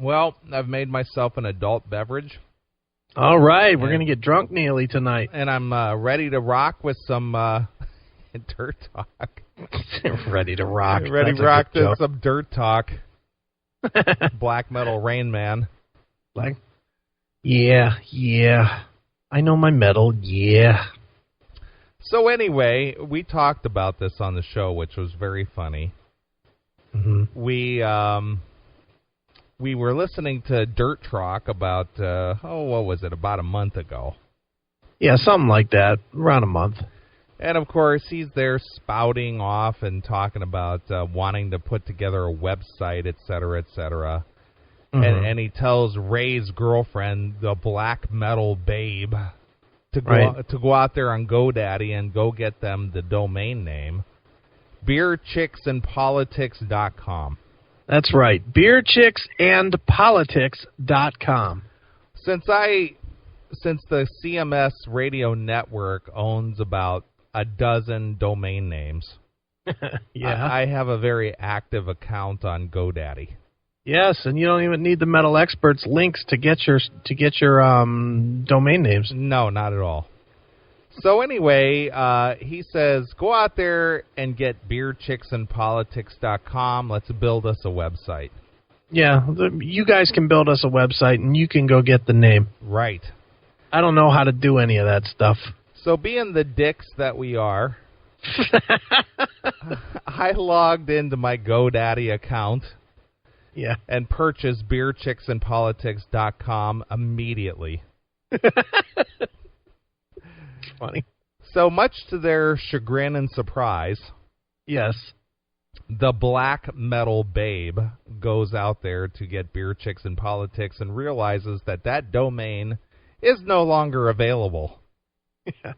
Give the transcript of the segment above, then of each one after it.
Well, I've made myself an adult beverage. All right, we're going to get drunk, Neely, tonight. And I'm ready to rock with some dirt talk. Ready to rock. Ready to rock to some dirt talk. Black metal Rain Man. Yeah. I know my metal, yeah. So anyway, we talked about this on the show, which was very funny. Mm-hmm. We were listening to Dirt Talk about, what was it, about a month ago. Yeah, something like that, around a month. And, of course, he's there spouting off and talking about wanting to put together a website, et cetera, et cetera. Mm-hmm. And he tells Ray's girlfriend, the Black Metal Babe, to go out there on GoDaddy and go get them the domain name, beerchicksandpolitics.com. That's right, beerchicksandpolitics.com. Since the CMS radio network owns about a dozen domain names, yeah, I have a very active account on GoDaddy. Yes, and you don't even need the Metal Experts links to get your domain names. No, not at all. So anyway, he says, go out there and get beerchicksandpolitics.com. Let's build us a website. Yeah, you guys can build us a website, and you can go get the name. Right. I don't know how to do any of that stuff. So being the dicks that we are, I logged into my GoDaddy account. Yeah. And purchased beerchicksandpolitics.com immediately. Funny. So much to their chagrin and surprise, yes, the Black Metal Babe goes out there to get Beer Chicks and Politics and realizes that domain is no longer available. Yeah.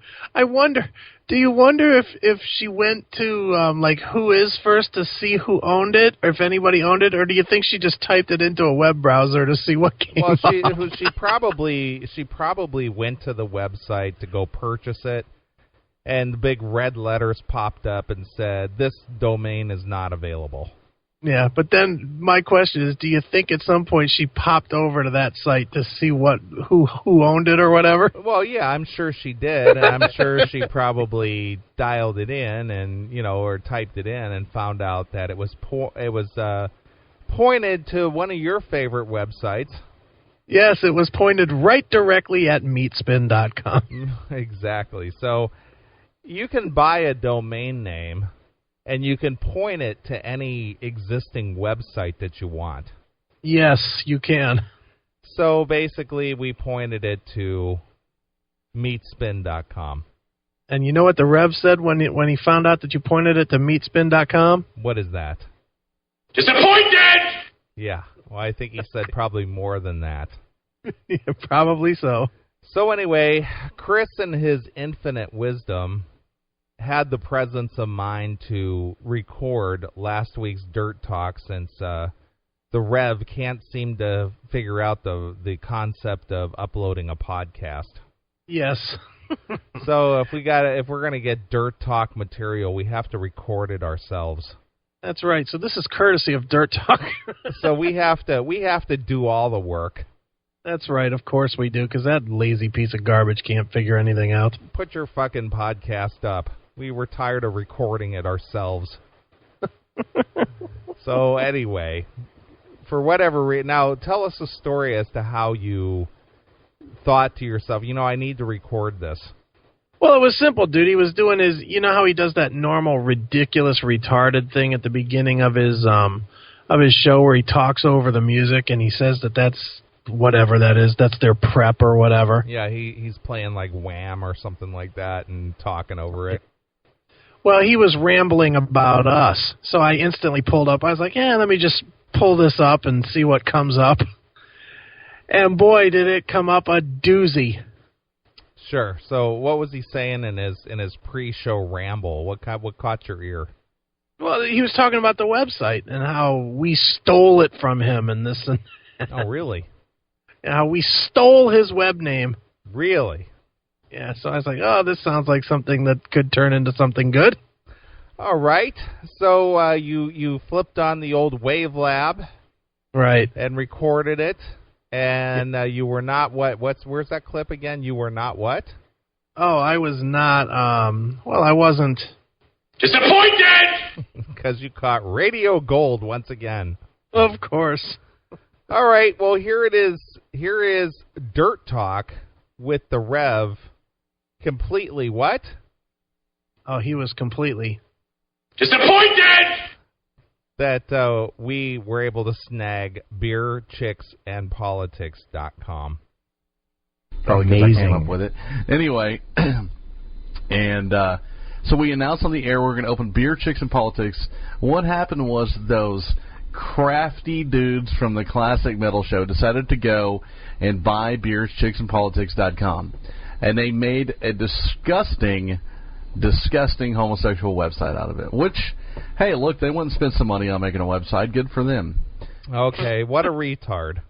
Do you wonder if she went to Who Is First to see who owned it, or if anybody owned it, or do you think she just typed it into a web browser to see what came up? Well, she probably went to the website to go purchase it, and the big red letters popped up and said, this domain is not available. Yeah, but then my question is, do you think at some point she popped over to that site to see who owned it or whatever? Well, yeah, I'm sure she did, and I'm sure she probably dialed it in and or typed it in and found out that it was pointed to one of your favorite websites. Yes, it was pointed right directly at meatspin.com. Exactly. So you can buy a domain name, and you can point it to any existing website that you want. Yes, you can. So basically, we pointed it to meatspin.com. And you know what the Rev said when he found out that you pointed it to meatspin.com? What is that? Disappointed! Yeah, well, I think he said probably more than that. Yeah, probably so. So anyway, Chris in his infinite wisdom had the presence of mind to record last week's Dirt Talk since the Rev can't seem to figure out the concept of uploading a podcast. Yes. So if we're gonna get Dirt Talk material, we have to record it ourselves. That's right. So this is courtesy of Dirt Talk. So we have to do all the work. That's right. Of course we do, because that lazy piece of garbage can't figure anything out. Put your fucking podcast up. We were tired of recording it ourselves. So anyway, for whatever reason, now tell us a story as to how you thought to yourself, I need to record this. Well, it was simple, dude. He was doing his, how he does that normal, ridiculous, retarded thing at the beginning of his show where he talks over the music and he says that's whatever that is. That's their prep or whatever. Yeah, he's playing like Wham or something like that and talking over it. Well, he was rambling about us, so I instantly pulled up. I was like, let me just pull this up and see what comes up. And boy, did it come up a doozy. Sure. So what was he saying in his pre-show ramble? What caught your ear? Well, he was talking about the website and how we stole it from him and this and that. Oh, really? And how we stole his web name. Really? Yeah, so I was like, this sounds like something that could turn into something good. All right. So you flipped on the old Wave Lab Right. And recorded it. And you were not what? Where's that clip again? You were not what? Oh, I was not, well, I wasn't. Disappointed! Because you caught radio gold once again. Of course. All right, well, here it is. Here is Dirt Talk with the Rev. Completely what? Oh, he was completely. Disappointed! That we were able to snag beerchicksandpolitics.com. Probably because I came up with it. Anyway, and so we announced on the air we're going to open Beer, Chicks, and Politics. What happened was those crafty dudes from the Classic Metal Show decided to go and buy beerchicksandpolitics.com. And they made a disgusting homosexual website out of it. Which, hey, look, they wouldn't spend some money on making a website. Good for them. Okay, what a retard.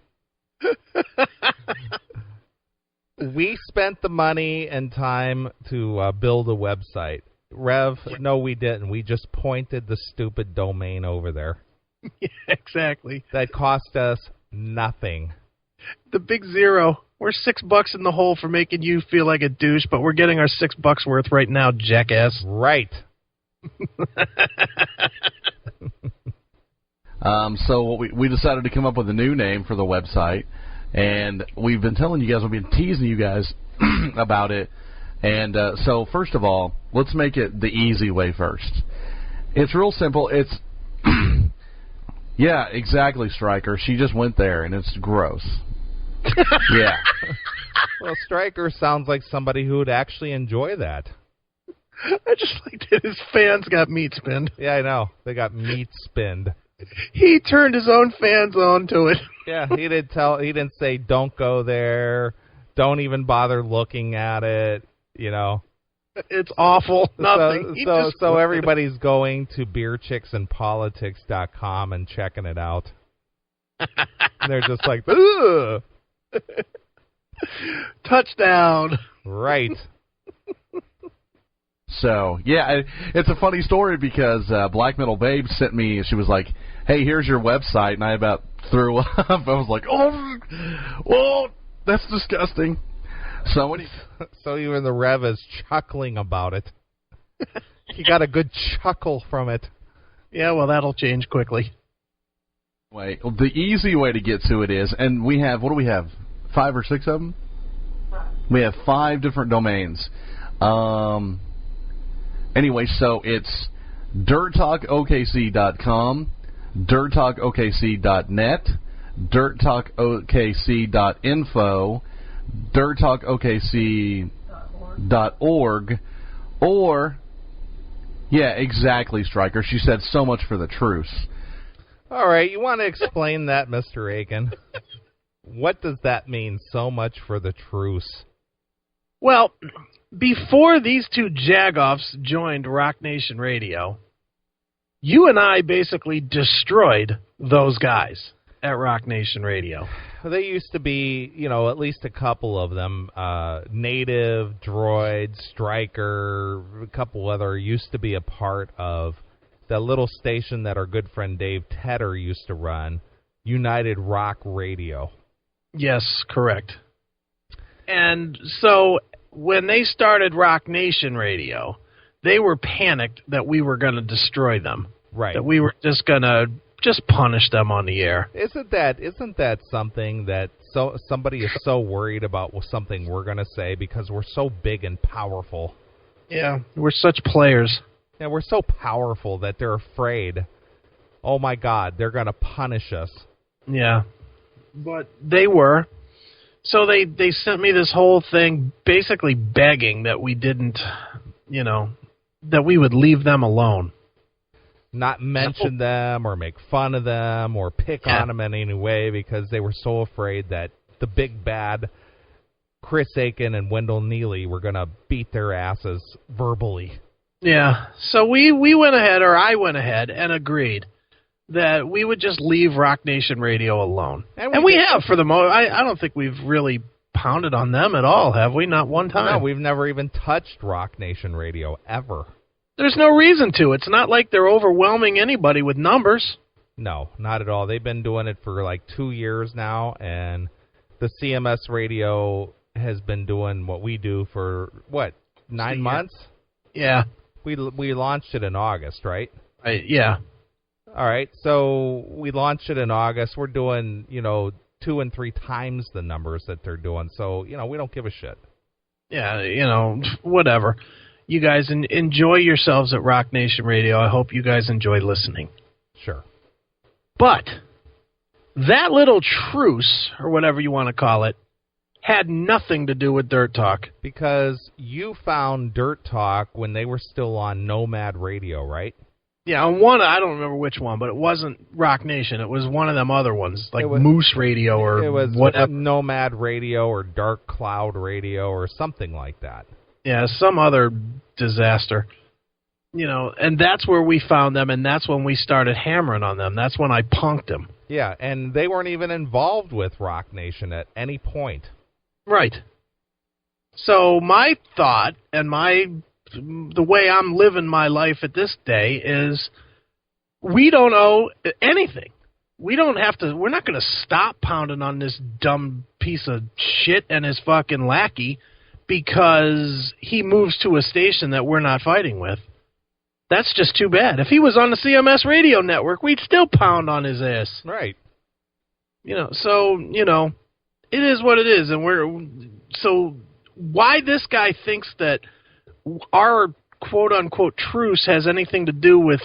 We spent the money and time to build a website. Rev, no, we didn't. We just pointed the stupid domain over there. Yeah, exactly. That cost us nothing. The big zero. We're $6 in the hole for making you feel like a douche, but we're getting our $6 worth right now, jackass. Right. So we decided to come up with a new name for the website, and we've been telling you guys, we've been teasing you guys about it. And so first of all, let's make it the easy way first. It's real simple. It's yeah, exactly, Stryker. She just went there, and it's gross. Yeah. Well, Stryker sounds like somebody who would actually enjoy that. I just like that his fans got meat spinned. Yeah, I know. They got meat spinned. He turned his own fans on to it. Yeah, he didn't say don't go there, don't even bother looking at it, you know. It's awful. Nothing. So everybody's going to beerchicksandpolitics.com and checking it out. They're just like, ugh. Touchdown. Right. So, yeah, it's a funny story because Black Metal Babe sent me, she was like, hey, here's your website, and I about threw up. I was like, oh, that's disgusting. So even the Rev is chuckling about it. He got a good chuckle from it. Yeah, well, that'll change quickly. Wait, the easy way to get to it is, and we have, what do we have, 5 or 6 of them? 5. We have 5 different domains. Anyway, so it's dirttalkokc.com, dirttalkokc.net, dirttalkokc.info, dirttalkokc.org, or, yeah, exactly, Stryker. She said so much for the truce. All right, you want to explain that, Mr. Aiken? What does that mean, so much for the truce? Well, before these two jagoffs joined Rock Nation Radio, you and I basically destroyed those guys at Rock Nation Radio. They used to be, at least a couple of them. Native, Droid, Stryker, a couple other used to be a part of the little station that our good friend Dave Tedder used to run, United Rock Radio. Yes, correct. And so when they started Rock Nation Radio, they were panicked that we were going to destroy them. Right. That we were just going to punish them on the air. Isn't that something that somebody is so worried about something we're going to say because we're so big and powerful? Yeah, we're such players. Yeah, we're so powerful that they're afraid. Oh my God, they're going to punish us. Yeah, but they were. So they sent me this whole thing basically begging that we didn't, that we would leave them alone. Not mention them or make fun of them or pick on them in any way because they were so afraid that the big bad Chris Aiken and Wendell Neeley were going to beat their asses verbally. Yeah, so I went ahead and agreed that we would just leave Rock Nation Radio alone. And we have for the most. I don't think we've really pounded on them at all, have we? Not one time. No, we've never even touched Rock Nation Radio, ever. There's no reason to. It's not like they're overwhelming anybody with numbers. No, not at all. They've been doing it for like 2 years now, and the CMS radio has been doing what we do for, 9 months? Yeah. We launched it in August, right? Yeah. All right, so we launched it in August. We're doing, 2 and 3 times the numbers that they're doing, so, we don't give a shit. Yeah, whatever. You guys enjoy yourselves at Rock Nation Radio. I hope you guys enjoy listening. Sure. But that little truce, or whatever you want to call it, had nothing to do with Dirt Talk. Because you found Dirt Talk when they were still on Nomad Radio, right? Yeah, on one, I don't remember which one, but it wasn't Rock Nation. It was one of them other ones, like Moose Radio or it was whatever. Nomad Radio or Dark Cloud Radio or something like that. Yeah, some other disaster. And that's where we found them, and that's when we started hammering on them. That's when I punked them. Yeah, and they weren't even involved with Rock Nation at any point. Right. So my thought and the way I'm living my life at this day is we don't owe anything. We're not going to stop pounding on this dumb piece of shit and his fucking lackey because he moves to a station that we're not fighting with. That's just too bad. If he was on the CMS radio network, we'd still pound on his ass. Right. It is what it is. So why this guy thinks that our quote-unquote truce has anything to do with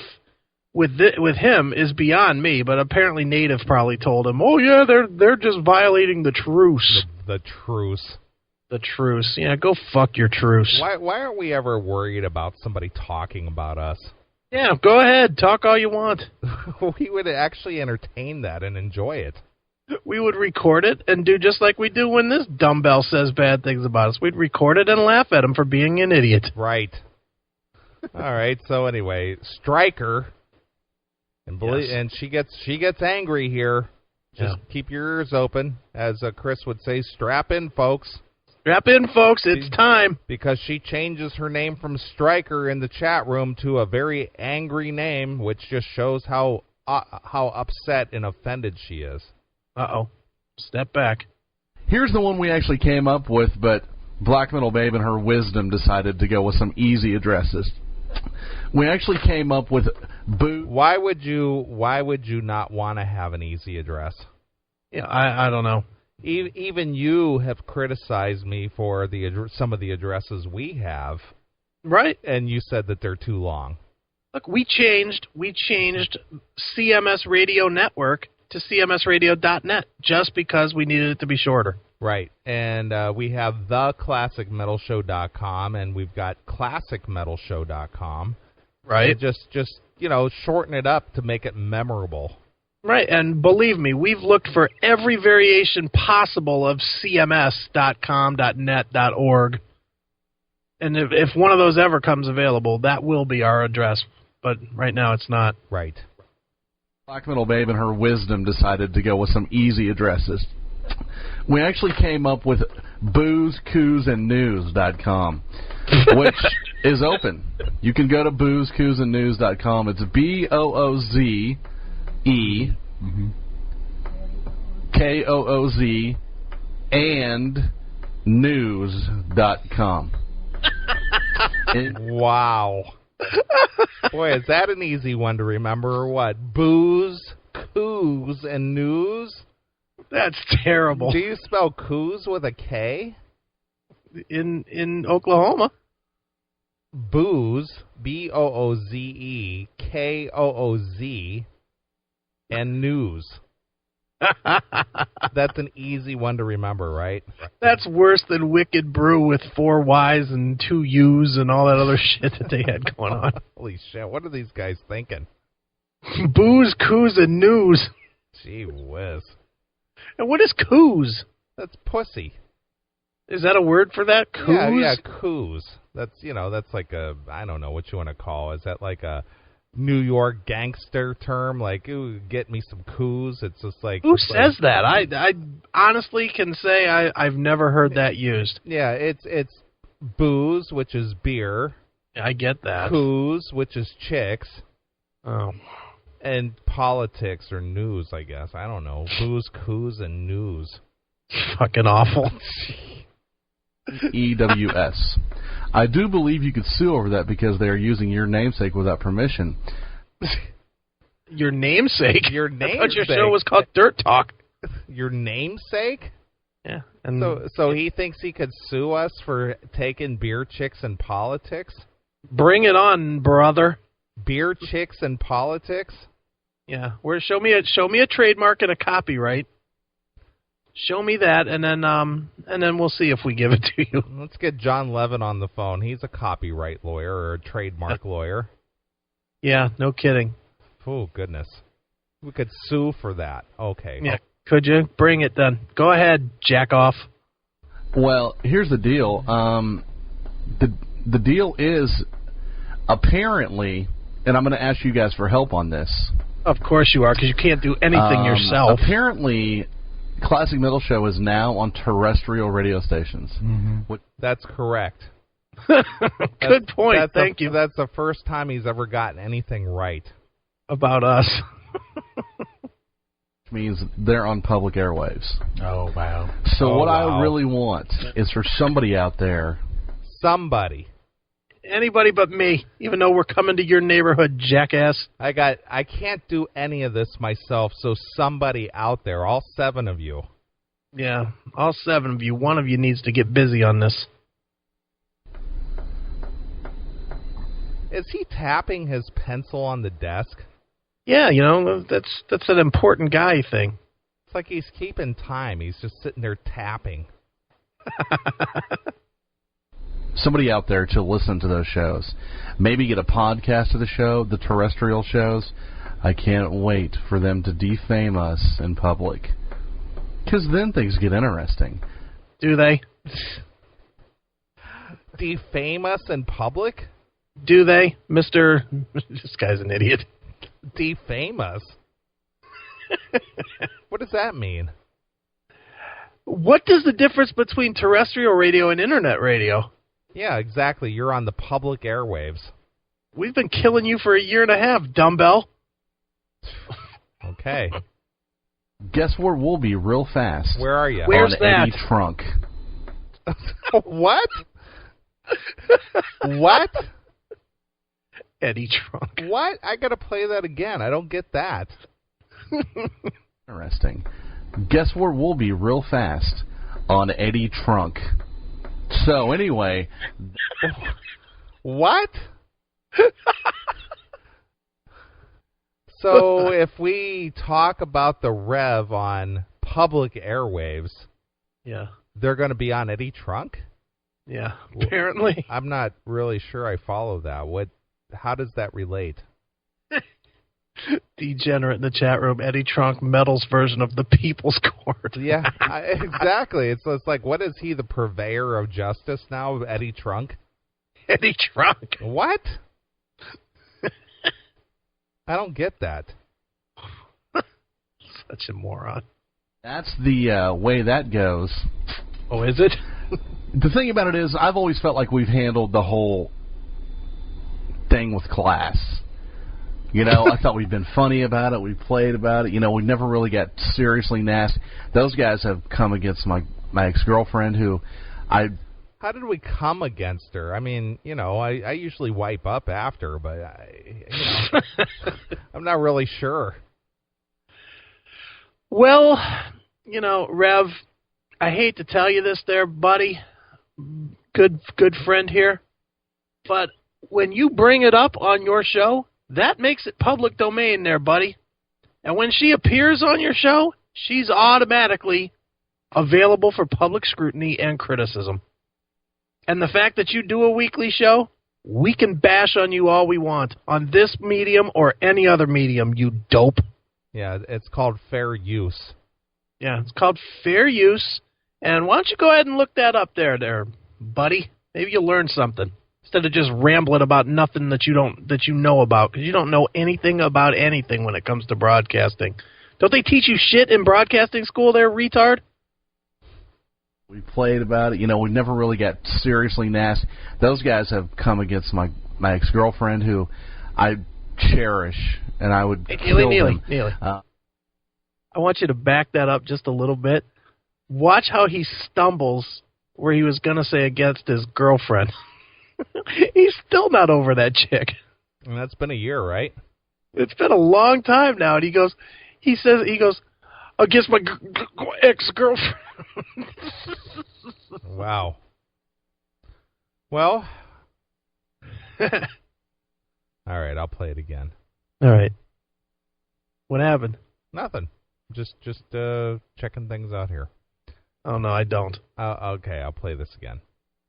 him is beyond me, but apparently Native probably told him, oh, yeah, they're just violating the truce. The truce. The truce. Yeah, go fuck your truce. Why aren't we ever worried about somebody talking about us? Yeah, go ahead. Talk all you want. We would actually entertain that and enjoy it. We would record it and do just like we do when this dumbbell says bad things about us. We'd record it and laugh at him for being an idiot. Right. All right, so anyway, Stryker, and she gets angry here. Just keep your ears open. As Chris would say, strap in, folks. Strap in, folks. It's time. Because she changes her name from Stryker in the chat room to a very angry name, which just shows how upset and offended she is. Uh-oh. Step back. Here's the one we actually came up with, but Black Metal Babe in her wisdom decided to go with some easy addresses. We actually came up with Why would you not want to have an easy address? Yeah, I don't know. Even you have criticized me for some of the addresses we have. Right. And you said that they're too long. Look, we changed CMS Radio Network to cmsradio.net just because we needed it to be shorter. Right. And we have theclassicmetalshow.com, and we've got classicmetalshow.com. Right. And just shorten it up to make it memorable. Right, and believe me, we've looked for every variation possible of cms.com, .net, .org. And if one of those ever comes available, that will be our address. But right now it's not. Right. Black Metal Babe in her wisdom decided to go with some easy addresses. We actually came up with boozkoosandnews.com, which is open. You can go to boozkoosandnews.com. It's BOOZE KOOZ and news.com. Wow. Boy, is that an easy one to remember or what? Booze, Koos, and news? That's terrible. Do you spell Koos with a K? In Oklahoma. Booze, BOOZE, KOOZ, and news. That's an easy one to remember, right? That's worse than Wicked Brew with 4 Ys and 2 U's and all that other shit that they had going on. Holy shit, what are these guys thinking? Booze, Koos, and news. Gee whiz. And what is Koos? That's pussy. Is that a word for that? Koos? Yeah, Koos. That's, that's like a, I don't know what you want to call. Is that like a New York gangster term? Like, ooh, get me some Koos. It's just like... Who says that? I honestly can say I've never heard that used. Yeah, it's booze, which is beer. I get that. Koos, which is chicks. Oh. And politics or news, I guess. I don't know. Booze, Koos, and news. Fucking awful. EWS. I do believe you could sue over that because they are using your namesake without permission. Your namesake? Your namesake? I thought your show was called Dirt Talk. Your namesake? Yeah. And so he thinks he could sue us for taking beer, chicks, and politics? Bring it on, brother. Beer, chicks, and politics? Yeah. Show me a trademark and a copyright. Show me that, and then we'll see if we give it to you. Let's get John Levin on the phone. He's a copyright lawyer or a trademark lawyer. Yeah, no kidding. Oh, goodness. We could sue for that. Okay. Yeah, could you? Bring it then. Go ahead, jack off. Well, here's the deal. The deal is, apparently, and I'm going to ask you guys for help on this. Of course you are, because you can't do anything yourself. Apparently, Classic Metal Show is now on terrestrial radio stations. Mm-hmm. That's correct. Good point. Thank you. That's the first time he's ever gotten anything right. About us. Which means they're on public airwaves. Oh, wow. So what I really want is for somebody out there. Somebody. Anybody but me, even though we're coming to your neighborhood, jackass. I can't do any of this myself, so somebody out there, all 7 of you. Yeah, all 7 of you. One of you needs to get busy on this. Is he tapping his pencil on the desk? Yeah, that's an important guy thing. It's like he's keeping time. He's just sitting there tapping. Somebody out there to listen to those shows. Maybe get a podcast of the show, the terrestrial shows. I can't wait for them to defame us in public. Because then things get interesting. Do they? Defame us in public? Do they, Mr. This guy's an idiot. Defame us? What does that mean? What is the difference between terrestrial radio and internet radio? Yeah, exactly. You're on the public airwaves. We've been killing you for 1.5 years, dumbbell. Okay. Guess where we'll be real fast? Where are you? Where's on that? Eddie Trunk. What? What? Eddie Trunk. What? I gotta play that again. I don't get that. Interesting. Guess where we'll be real fast? On Eddie Trunk. So, anyway. What? So, if we talk about the Rev on public airwaves, yeah, they're going to be on Eddie Trunk? Yeah, apparently. I'm not really sure I follow that. How does that relate? Degenerate in the chat room, Eddie Trunk, Metal's version of the People's Court. Yeah, exactly. It's like, what is he, the purveyor of justice now, Eddie Trunk? Eddie Trunk. What? I don't get that. Such a moron. That's the way that goes. Oh, is it? The thing about it is, I've always felt like we've handled the whole thing with class. I thought we've been funny about it. We played about it. We never really got seriously nasty. Those guys have come against my ex-girlfriend who How did we come against her? I mean, I usually wipe up after, but I'm not really sure. Well, Rev, I hate to tell you this there, buddy, good friend here, but when you bring it up on your show, that makes it public domain there, buddy. And when she appears on your show, she's automatically available for public scrutiny and criticism. And the fact that you do a weekly show, we can bash on you all we want on this medium or any other medium, you dope. Yeah, it's called fair use. Yeah, it's called fair use. And why don't you go ahead and look that up there, buddy? Maybe you'll learn something instead of just rambling about nothing that you know about, because you don't know anything about anything when it comes to broadcasting. Don't they teach you shit in broadcasting school there, retard? We played about it. We never really got seriously nasty. Those guys have come against my ex-girlfriend who cherish, and I would kill them. Neeley. I want you to back that up just a little bit. Watch how he stumbles where he was going to say against his girlfriend. He's still not over that chick. And that's been a year, right? It's been a long time now, and he goes, against my ex-girlfriend. Wow. Well, all right, I'll play it again. All right. What happened? Nothing. Just checking things out here. Oh, no, I don't. Okay, I'll play this again.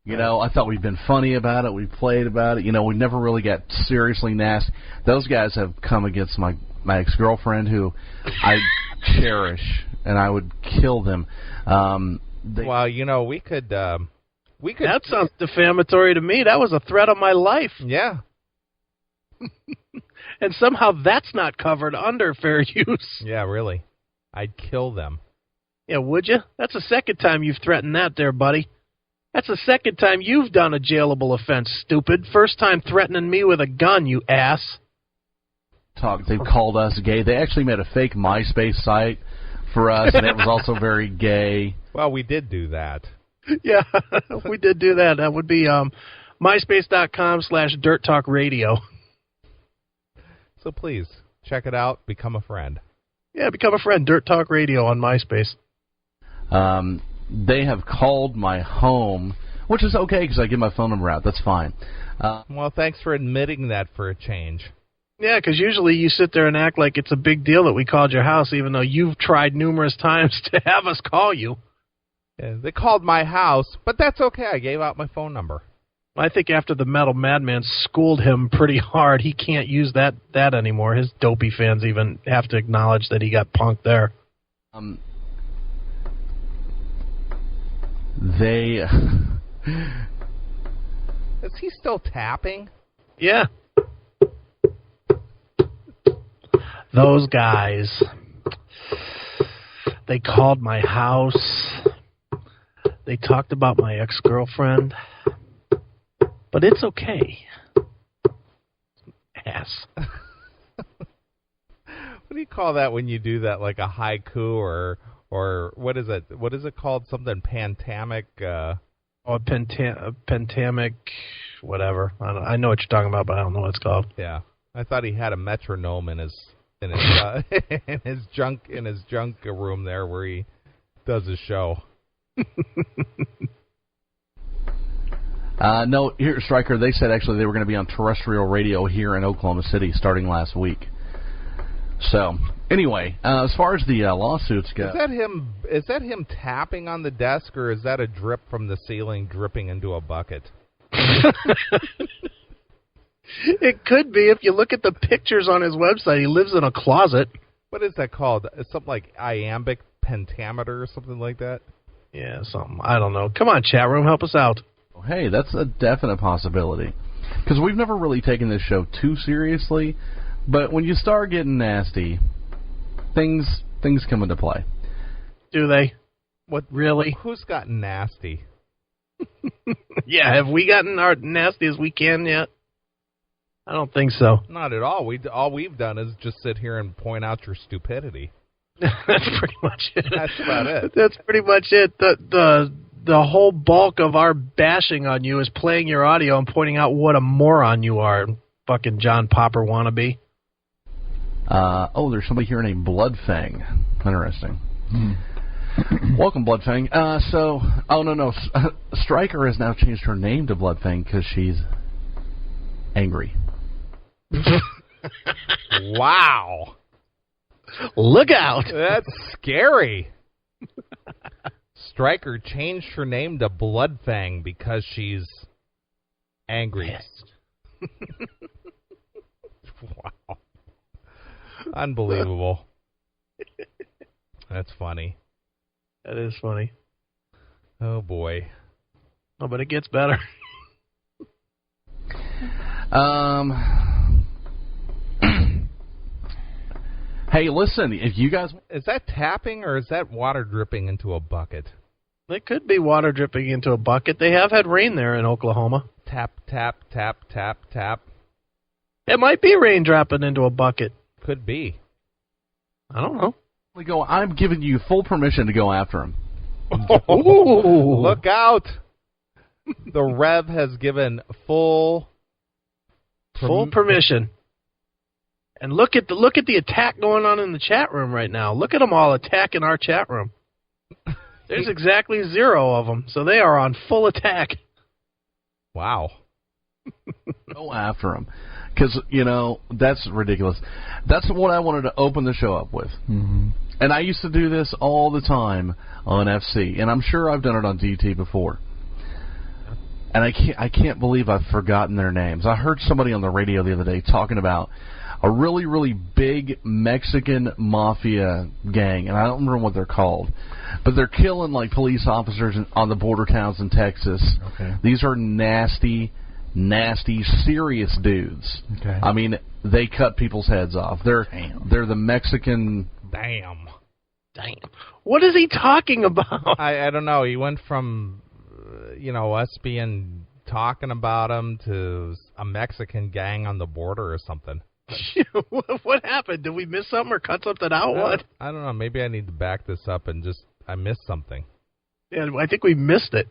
You know, I thought we'd been funny about it. We played about it. You know, we never really got seriously nasty. Those guys have come against my ex-girlfriend, who I cherish, and I would kill them. Well, you know, we could. That sounds defamatory to me. That was a threat on my life. Yeah. And somehow that's not covered under fair use. Yeah, really. I'd kill them. Yeah, would you? That's the second time you've threatened that there, buddy. That's the second time you've done a jailable offense, stupid. First time threatening me with a gun, you ass. They've called us gay. They actually made a fake MySpace site for us, and it was also very gay. Well, we did do that. Yeah, we did do that. That would be myspace.com/dirttalkradio. So please, check it out. Become a friend. Yeah, become a friend. Dirt Talk Radio on MySpace. They have called my home, which is okay because I give my phone number out. That's fine. Well, thanks for admitting that for a change. Yeah, because usually you sit there and act like it's a big deal that we called your house, even though you've tried numerous times to have us call you. Yeah, they called my house, but that's okay. I gave out my phone number. I think after the Metal Madman schooled him pretty hard, he can't use that anymore. His dopey fans even have to acknowledge that he got punked there. Is he still tapping? Yeah. Those guys. They called my house. They talked about my ex-girlfriend. But it's okay. Ass. What do you call that when you do that, like a haiku or what is it? What is it called? Something pantamic? Pentamic, whatever. I know what you're talking about, but I don't know what it's called. Yeah, I thought he had a metronome in his in his junk room there where he does his show. No, here, Stryker, they said actually they were going to be on terrestrial radio here in Oklahoma City starting last week. So, anyway, as far as the lawsuits go... Is that him tapping on the desk, or is that a drip from the ceiling dripping into a bucket? It could be. If you look at the pictures on his website, he lives in a closet. What is that called? It's something like iambic pentameter or something like that? Yeah, something. I don't know. Come on, chat room, help us out. Hey, that's a definite possibility. Because we've never really taken this show too seriously, but when you start getting nasty, things come into play. Do they? What? Really? Who's gotten nasty? Yeah, have we gotten our nasty as we can yet? I don't think so. Not at all. All we've done is just sit here and point out your stupidity. That's pretty much it. That's about it. That's pretty much it. The whole bulk of our bashing on you is playing your audio and pointing out what a moron you are, fucking John Popper wannabe. There's somebody here named Bloodfang. Interesting. Welcome, Bloodfang. Stryker has now changed her name to Bloodfang because she's angry. Wow. Look out. That's scary. Stryker changed her name to Bloodfang because she's angry. Wow. Unbelievable. That's funny. That is funny. Oh, boy. Oh, but it gets better. Hey, listen, if you guys... Is that tapping or is that water dripping into a bucket? It could be water dripping into a bucket. They have had rain there in Oklahoma. Tap, tap, tap, tap, tap. It might be rain dropping into a bucket. Could be. I don't know. I'm giving you full permission to go after him. Ooh. Look out! The Rev has given full permission. And look at the attack going on in the chat room right now. Look at them all attacking our chat room. There's exactly 0 of them, so they are on full attack. Wow. Go after him. Because, that's ridiculous. That's what I wanted to open the show up with. Mm-hmm. And I used to do this all the time on FC, and I'm sure I've done it on DT before. And I can't believe I've forgotten their names. I heard somebody on the radio the other day talking about a really, really big Mexican mafia gang, and I don't remember what they're called. But they're killing, police officers on the border towns in Texas. Okay. These are nasty, serious dudes. Okay. I mean, they cut people's heads off. They're the Mexican... Damn. What is he talking about? I don't know. He went from, us talking about him to a Mexican gang on the border or something. What happened? Did we miss something or cut something out? What? I don't know. Maybe I need to back this up and I missed something. Yeah, I think we missed it.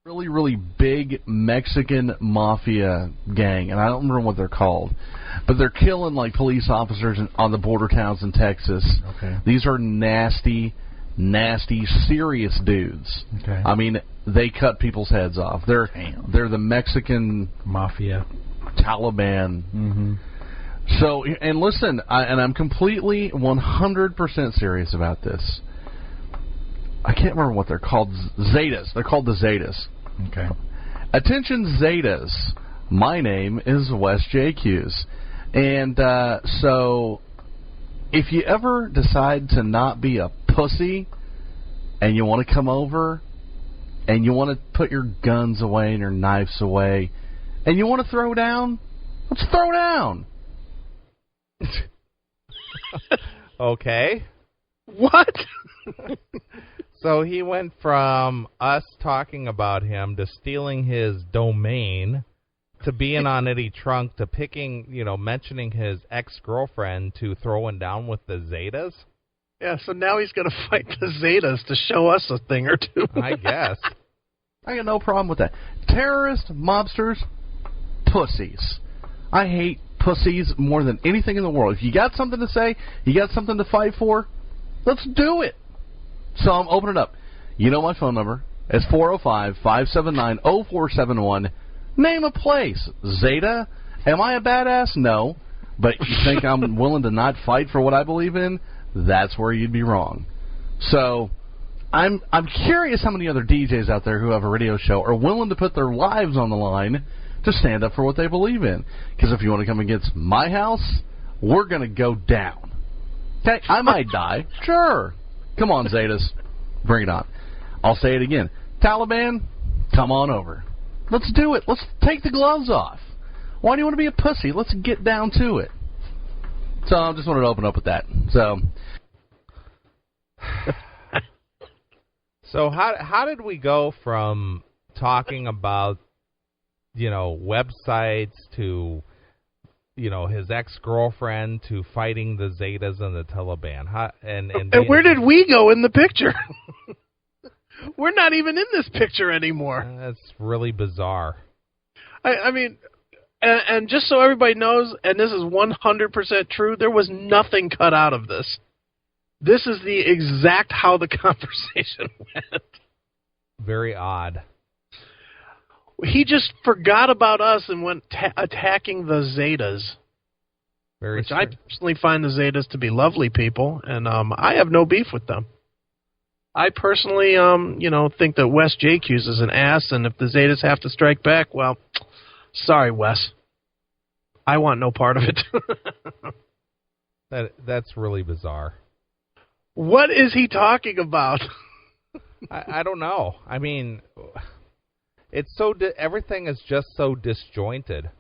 Really, really big Mexican mafia gang, and I don't remember what they're called. But they're killing, police officers on the border towns in Texas. Okay. These are nasty, serious dudes. Okay. I mean, they cut people's heads off. They're the Mexican... Mafia. Taliban. Mm-hmm. So, and listen, I'm completely 100% serious about this. I can't remember what they're called. Zetas. They're called the Zetas. Okay. Attention, Zetas. My name is Wes JQs. And so, if you ever decide to not be a pussy and you want to come over and you want to put your guns away and your knives away and you want to throw down, let's throw down. Okay. What? So he went from us talking about him to stealing his domain to being on Eddie Trunk to picking, mentioning his ex-girlfriend to throwing down with the Zetas. Yeah, so now he's going to fight the Zetas to show us a thing or two. I guess. I got no problem with that. Terrorists, mobsters, pussies. I hate pussies more than anything in the world. If you got something to say, you got something to fight for, let's do it. So I'm opening up. You know my phone number. It's 405-579-0471. Name a place. Zeta? Am I a badass? No. But you think I'm willing to not fight for what I believe in? That's where you'd be wrong. So I'm curious how many other DJs out there who have a radio show are willing to put their lives on the line to stand up for what they believe in. Because if you want to come against my house, we're going to go down. Okay, I might die. Sure. Come on, Zetas. Bring it on. I'll say it again. Taliban, come on over. Let's do it. Let's take the gloves off. Why do you want to be a pussy? Let's get down to it. So I just wanted to open up with that. So how did we go from talking about, websites to, his ex-girlfriend to fighting the Zetas and the Taliban? And where did we go in the picture? We're not even in this picture anymore. That's really bizarre. I mean, and just so everybody knows, and this is 100% true, there was nothing cut out of this. This is the exact how the conversation went. Very odd. He just forgot about us and went attacking the Zetas. Very which strange. I personally find the Zetas to be lovely people, and I have no beef with them. I personally, think that Wes JQs is an ass, and if the Zetas have to strike back, well, sorry, Wes. I want no part of it. That's really bizarre. What is he talking about? I don't know. I mean, it's so everything is just so disjointed.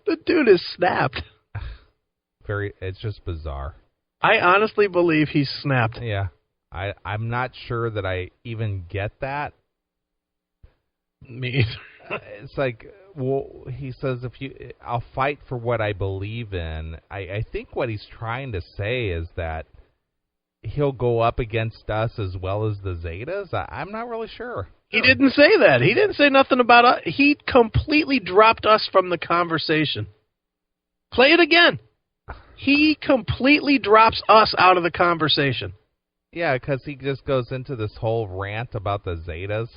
The dude is snapped. It's just bizarre. I honestly believe he's snapped. Yeah. I'm not sure that I even get that. Me either. It's like, Well, he says, I'll fight for what I believe in. I think what he's trying to say is that he'll go up against us as well as the Zetas. I'm not really sure. He didn't say that. He didn't say nothing about us. He completely dropped us from the conversation. Play it again. He completely drops us out of the conversation. Yeah, because he just goes into this whole rant about the Zetas.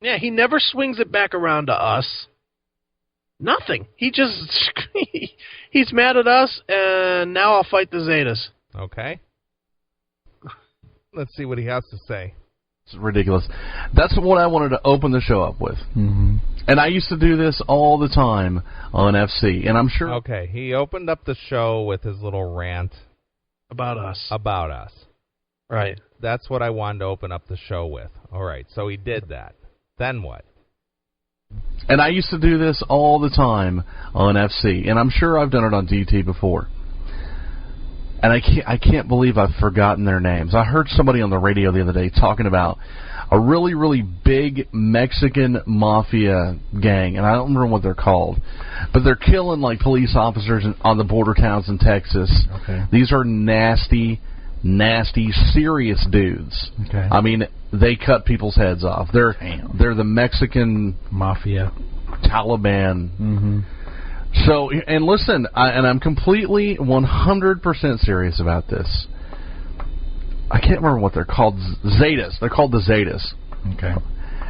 Yeah, he never swings it back around to us. Nothing. He just, he's mad at us, and now I'll fight the Zetas. Okay. Let's see what he has to say. It's ridiculous. That's what I wanted to open the show up with. Mm-hmm. And I used to do this all the time on FC, and I'm sure... Okay, he opened up the show with his little rant. About us. About us. Right. That's what I wanted to open up the show with. All right, so he did that. Then what? And I used to do this all the time on FC, and I'm sure I've done it on DT before. And I can't believe I've forgotten their names. I heard somebody on the radio the other day talking about a really, really big Mexican mafia gang, and I don't remember what they're called, but they're killing like police officers on the border towns in Texas. Okay. These are nasty, nasty, serious dudes. Okay. I mean, they cut people's heads off. They're the Mexican mafia, Taliban. Mm-hmm. So, and listen, I'm completely 100% serious about this. I can't remember what they're called. Zetas. They're called the Zetas. Okay.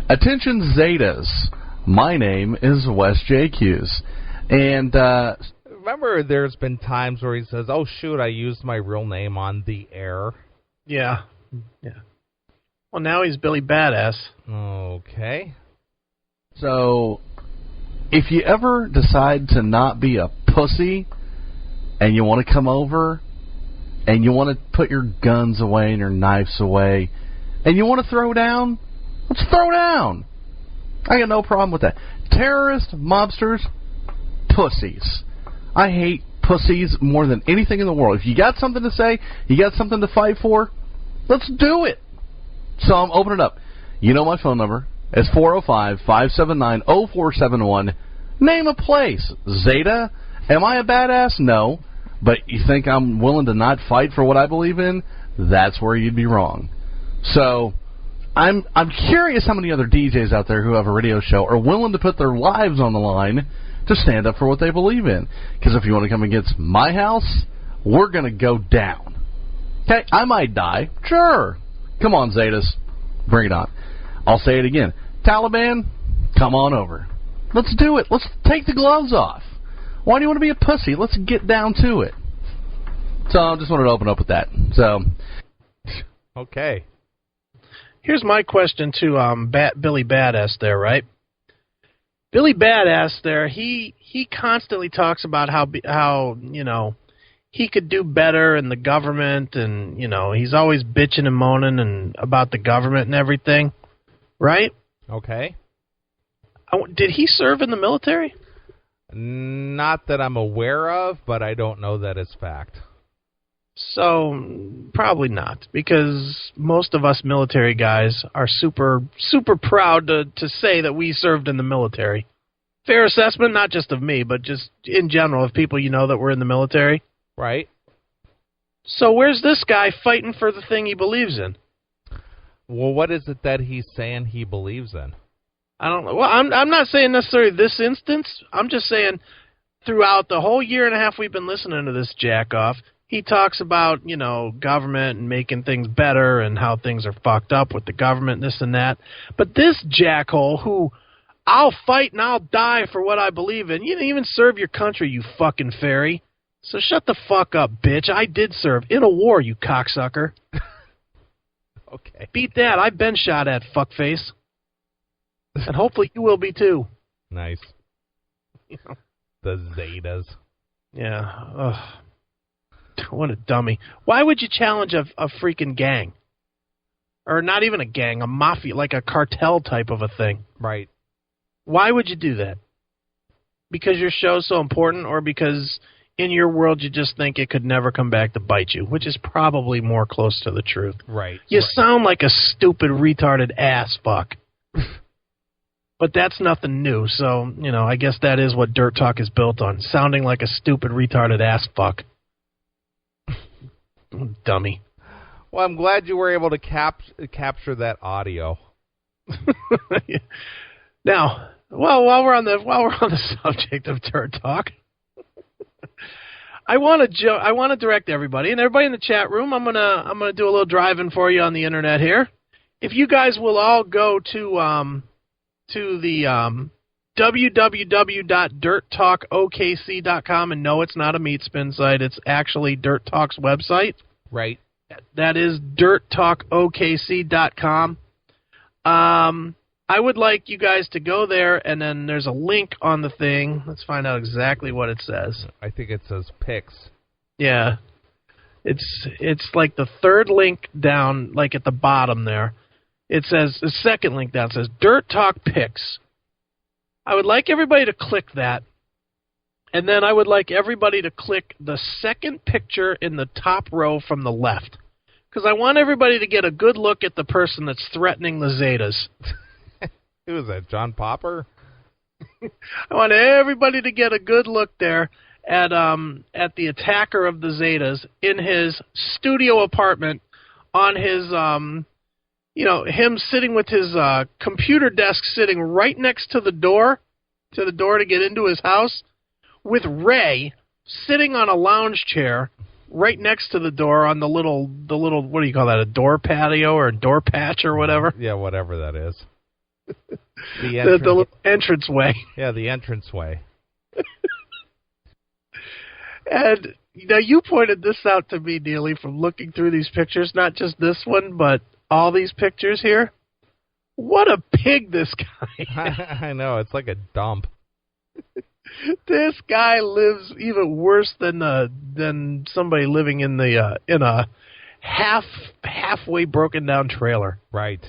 Attention, Zetas. My name is Wes J. Hughes. And, remember, there's been times where he says, oh, shoot, I used my real name on the air. Yeah. Yeah. Well, now he's Billy Badass. Okay. So, if you ever decide to not be a pussy and you want to come over and you want to put your guns away and your knives away and you want to throw down, let's throw down. I got no problem with that. Terrorists, mobsters, pussies. I hate pussies more than anything in the world. If you got something to say, you got something to fight for, let's do it. So I'm opening it up. You know my phone number. It's 405-579-0471. Name a place. Zeta? Am I a badass? No. But you think I'm willing to not fight for what I believe in? That's where you'd be wrong. So, I'm curious how many other DJs out there who have a radio show are willing to put their lives on the line to stand up for what they believe in. Because if you want to come against my house, we're going to go down. Okay, I might die. Sure. Come on, Zetas. Bring it on. I'll say it again. Taliban, come on over. Let's do it. Let's take the gloves off. Why do you want to be a pussy? Let's get down to it. So I just wanted to open up with that. So, okay. Here's my question to Billy Badass there, right? Billy Badass there, he constantly talks about how you know, he could do better in the government, and you know, he's always bitching and moaning and about the government and everything, right? Okay. Did he serve in the military? Not that I'm aware of, but I don't know that as fact. So, probably not, because most of us military guys are super, super proud to say that we served in the military. Fair assessment, not just of me, but just in general of people you know that were in the military. Right. So where's this guy fighting for the thing he believes in? Well, what is it that he's saying he believes in? I don't know. Well, I'm not saying necessarily this instance. I'm just saying throughout the whole year and a half we've been listening to this jack-off, he talks about, you know, government and making things better and how things are fucked up with the government, this and that. But this jackhole who, I'll fight and I'll die for what I believe in. You didn't even serve your country, you fucking fairy. So shut the fuck up, bitch. I did serve in a war, you cocksucker. Okay. Beat that. I've been shot at, fuckface. And hopefully you will be too. Nice. You know. The Zetas. Yeah. Ugh. What a dummy. Why would you challenge a freaking gang? Or not even a gang, a mafia, like a cartel type of a thing. Right. Why would you do that? Because your show's so important, or because in your world you just think it could never come back to bite you, which is probably more close to the truth. Right. You sound like a stupid, retarded ass fuck. But that's nothing new, so, I guess that is what Dirt Talk is built on, sounding like a stupid, retarded ass fuck. Dummy. Well, I'm glad you were able to capture that audio. Now, while we're on the subject of Dirt Talk, I want to direct everybody and everybody in the chat room. I'm gonna do a little driving for you on the internet here. If you guys will all go to the www.dirttalkokc.com, and no, it's not a meat spin site. It's actually Dirt Talk's website. Right. That is dirttalkokc.com. I would like you guys to go there, and then there's a link on the thing. Let's find out exactly what it says. I think it says pics. Yeah. It's like the third link down, like at the bottom there. It says, the second link down says Dirt Talk Pics. I would like everybody to click that. And then I would like everybody to click the second picture in the top row from the left. Because I want everybody to get a good look at the person that's threatening the Zetas. Who is that, John Popper? I want everybody to get a good look there at the attacker of the Zetas in his studio apartment on his, him sitting with his computer desk sitting right next to the door to get into his house, with Ray sitting on a lounge chair right next to the door on the little, what do you call that, a door patio or a door patch or whatever? Yeah, whatever that is. The entranceway. Yeah, the entranceway. And now you pointed this out to me, Neely, from looking through these pictures, not just this one, but all these pictures here. What a pig this guy is. I know, it's like a dump. This guy lives even worse than somebody living in a halfway broken down trailer. Right.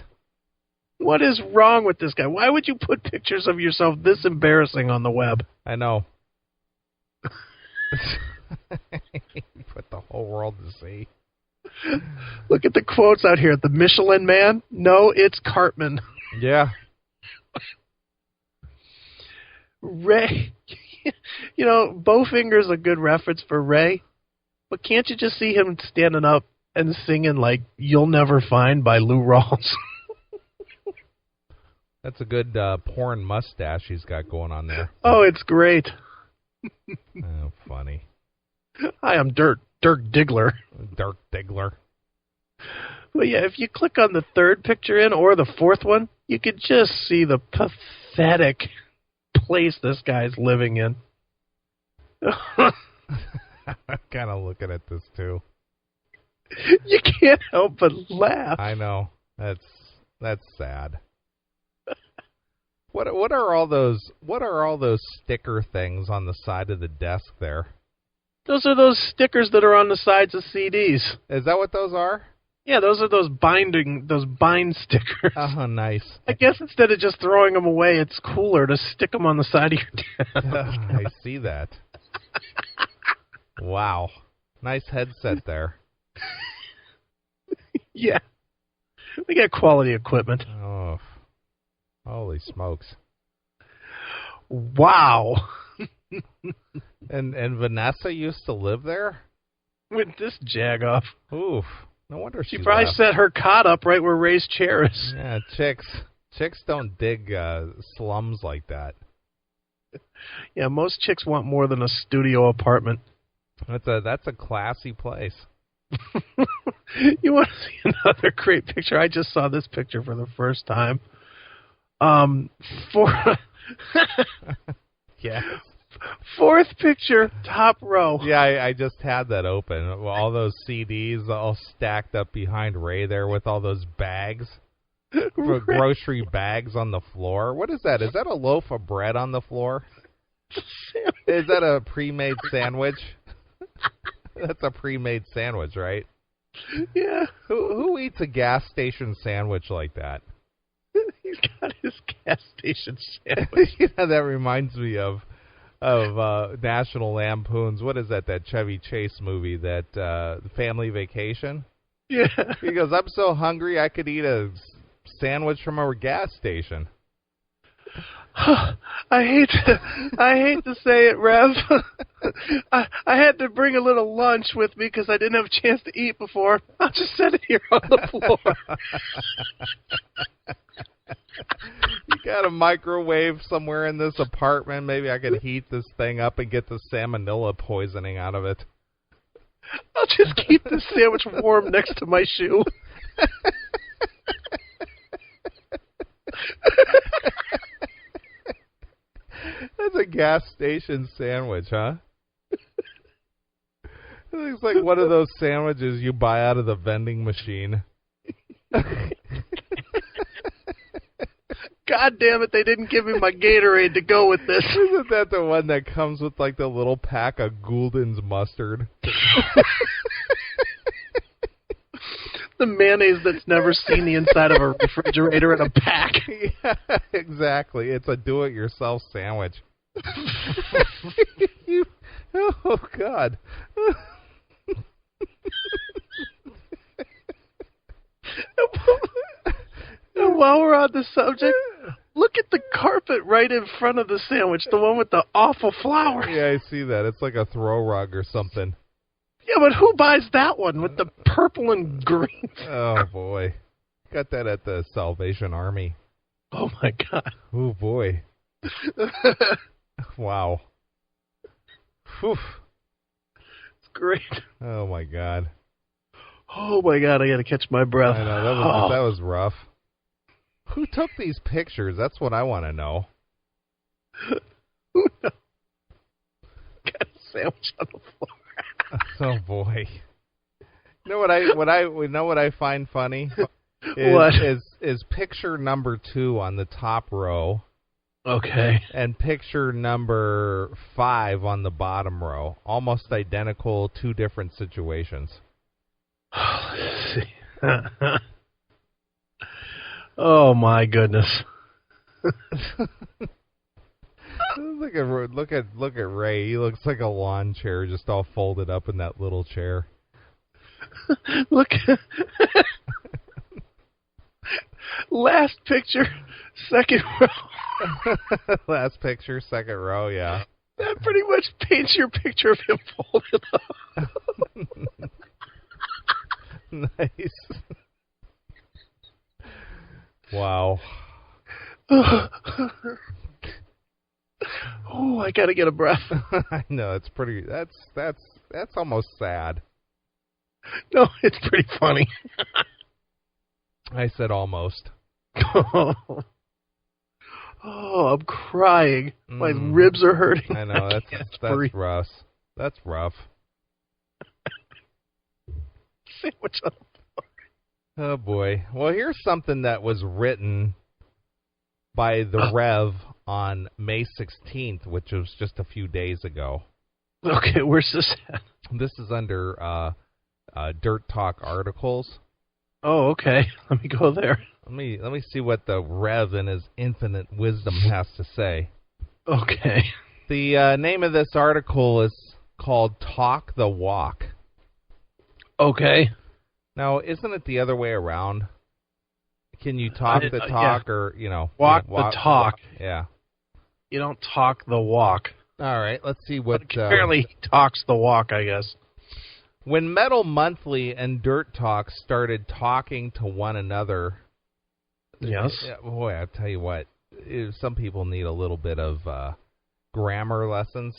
What is wrong with this guy? Why would you put pictures of yourself this embarrassing on the web? I know. Put the whole world to see. Look at the quotes out here. The Michelin Man? No, it's Cartman. Yeah. Ray, Bowfinger's a good reference for Ray, but can't you just see him standing up and singing like "You'll Never Find" by Lou Rawls? That's a good porn mustache he's got going on there. Oh, it's great. Oh, funny. Hi, I'm Dirk Diggler. Dirk Diggler. Well, yeah, if you click on the third picture or the fourth one, you could just see the pathetic place this guy's living in. I'm kind of looking at this, too. You can't help but laugh. I know. That's sad. What are all those sticker things on the side of the desk there? Those are those stickers that are on the sides of CDs. Is that what those are? Yeah, those are those bind stickers. Oh, nice. I guess instead of just throwing them away, it's cooler to stick them on the side of your desk. I see that. Wow. Nice headset there. Yeah. We got quality equipment. Oh. Holy smokes. Wow. And Vanessa used to live there? With this jagoff. Oof. No wonder she probably set her cot up right where Ray's chair is. Yeah, chicks don't dig slums like that. Yeah, most chicks want more than a studio apartment. That's a classy place. You want to see another great picture? I just saw this picture for the first time. Yeah. Fourth picture, top row. Yeah, I just had that open. All those CDs all stacked up behind Ray there with all those bags. Grocery bags on the floor. What is that? Is that a loaf of bread on the floor? Is that a pre-made sandwich? That's a pre-made sandwich, right? Yeah. Who eats a gas station sandwich like that? He's got his gas station sandwich. That reminds me of National Lampoon's, what is that Chevy Chase movie, that Family Vacation? Yeah. He goes, I'm so hungry I could eat a sandwich from our gas station. I hate to say it, Rev. I had to bring a little lunch with me because I didn't have a chance to eat before. I'll just set it here on the floor. You got a microwave somewhere in this apartment? Maybe I could heat this thing up and get the salmonella poisoning out of it. I'll just keep this sandwich warm next to my shoe. That's a gas station sandwich, huh? It looks like one of those sandwiches you buy out of the vending machine. God damn it, they didn't give me my Gatorade to go with this. Isn't that the one that comes with like the little pack of Gulden's mustard? The mayonnaise that's never seen the inside of a refrigerator in a pack. Yeah, exactly. It's a do-it-yourself sandwich. Oh, God. And while we're on the subject, look at the carpet right in front of the sandwich, the one with the awful flowers. Yeah, I see that. It's like a throw rug or something. Yeah, but who buys that one with the purple and green? Oh, boy. Got that at the Salvation Army. Oh, my God. Oh, boy. Wow. Whew. It's great. Oh, my God. Oh, my God, I got to catch my breath. I know, that was rough. Who took these pictures? That's what I want to know. Who knows? Got a sandwich on the floor. Oh boy! You know what I find funny is picture number 2 on the top row. Okay. And picture number 5 on the bottom row, almost identical, 2 different situations. Let's see. Oh my goodness. Look at Ray. He looks like a lawn chair, just all folded up in that little chair. Look. Last picture, second row. Last picture, second row. Yeah. That pretty much paints your picture of him folded up. Nice. Wow. Oh, I gotta get a breath. I know, it's pretty. That's almost sad. No, it's pretty funny. I said almost. Oh, I'm crying. My ribs are hurting. I know, that's rough. That's rough. Sandwich on the floor. Oh boy. Well, here's something that was written by the Rev on May 16th, which was just a few days ago. Okay, where's this at? This is under Dirt Talk articles. Oh, okay. Let me go there. Let me see what the Rev in his infinite wisdom has to say. Okay. The name of this article is called Talk the Walk. Okay. Now, isn't it the other way around? Can you talk the talk, yeah. or, walk the talk? Walk, yeah. You don't talk the walk. All right, let's see what... apparently he talks the walk, I guess. When Metal Monthly and Dirt Talk started talking to one another... Yes? Boy, I'll tell you what. Some people need a little bit of grammar lessons.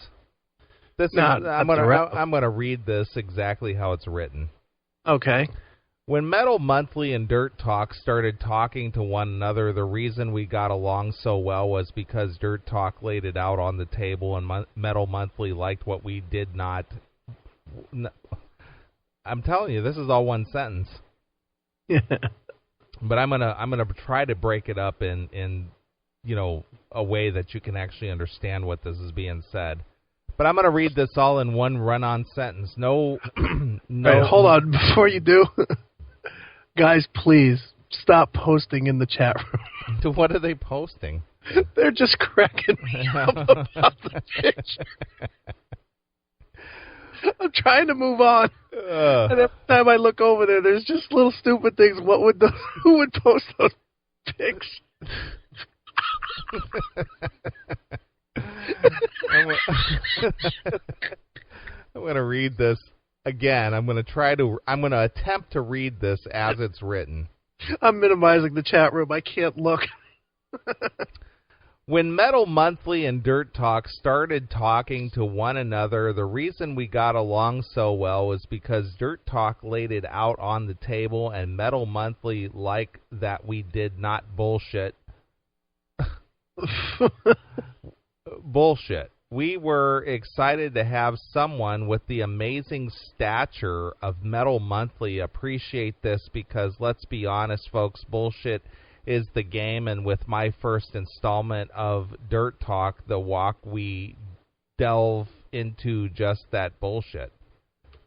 I'm going to read this exactly how it's written. Okay. When Metal Monthly and Dirt Talk started talking to one another, the reason we got along so well was because Dirt Talk laid it out on the table, and Metal Monthly liked what we did not. I'm telling you, this is all one sentence. Yeah. But I'm gonna try to break it up in a way that you can actually understand what this is being said. But I'm going to read this all in one run-on sentence. No. Right, hold on. Before you do, guys, please stop posting in the chat room. What are they posting? They're just cracking me up about the picture. I'm trying to move on. And every time I look over there, there's just little stupid things. Who would post those pics? I'm going to read this again. I'm going to attempt to read this as it's written. I'm minimizing the chat room. I can't look. When Metal Monthly and Dirt Talk started talking to one another, the reason we got along so well was because Dirt Talk laid it out on the table and Metal Monthly liked that we did not bullshit. Bullshit. We were excited to have someone with the amazing stature of Metal Monthly appreciate this because, let's be honest, folks, bullshit is the game, and with my first installment of Dirt Talk, The Walk, we delve into just that bullshit.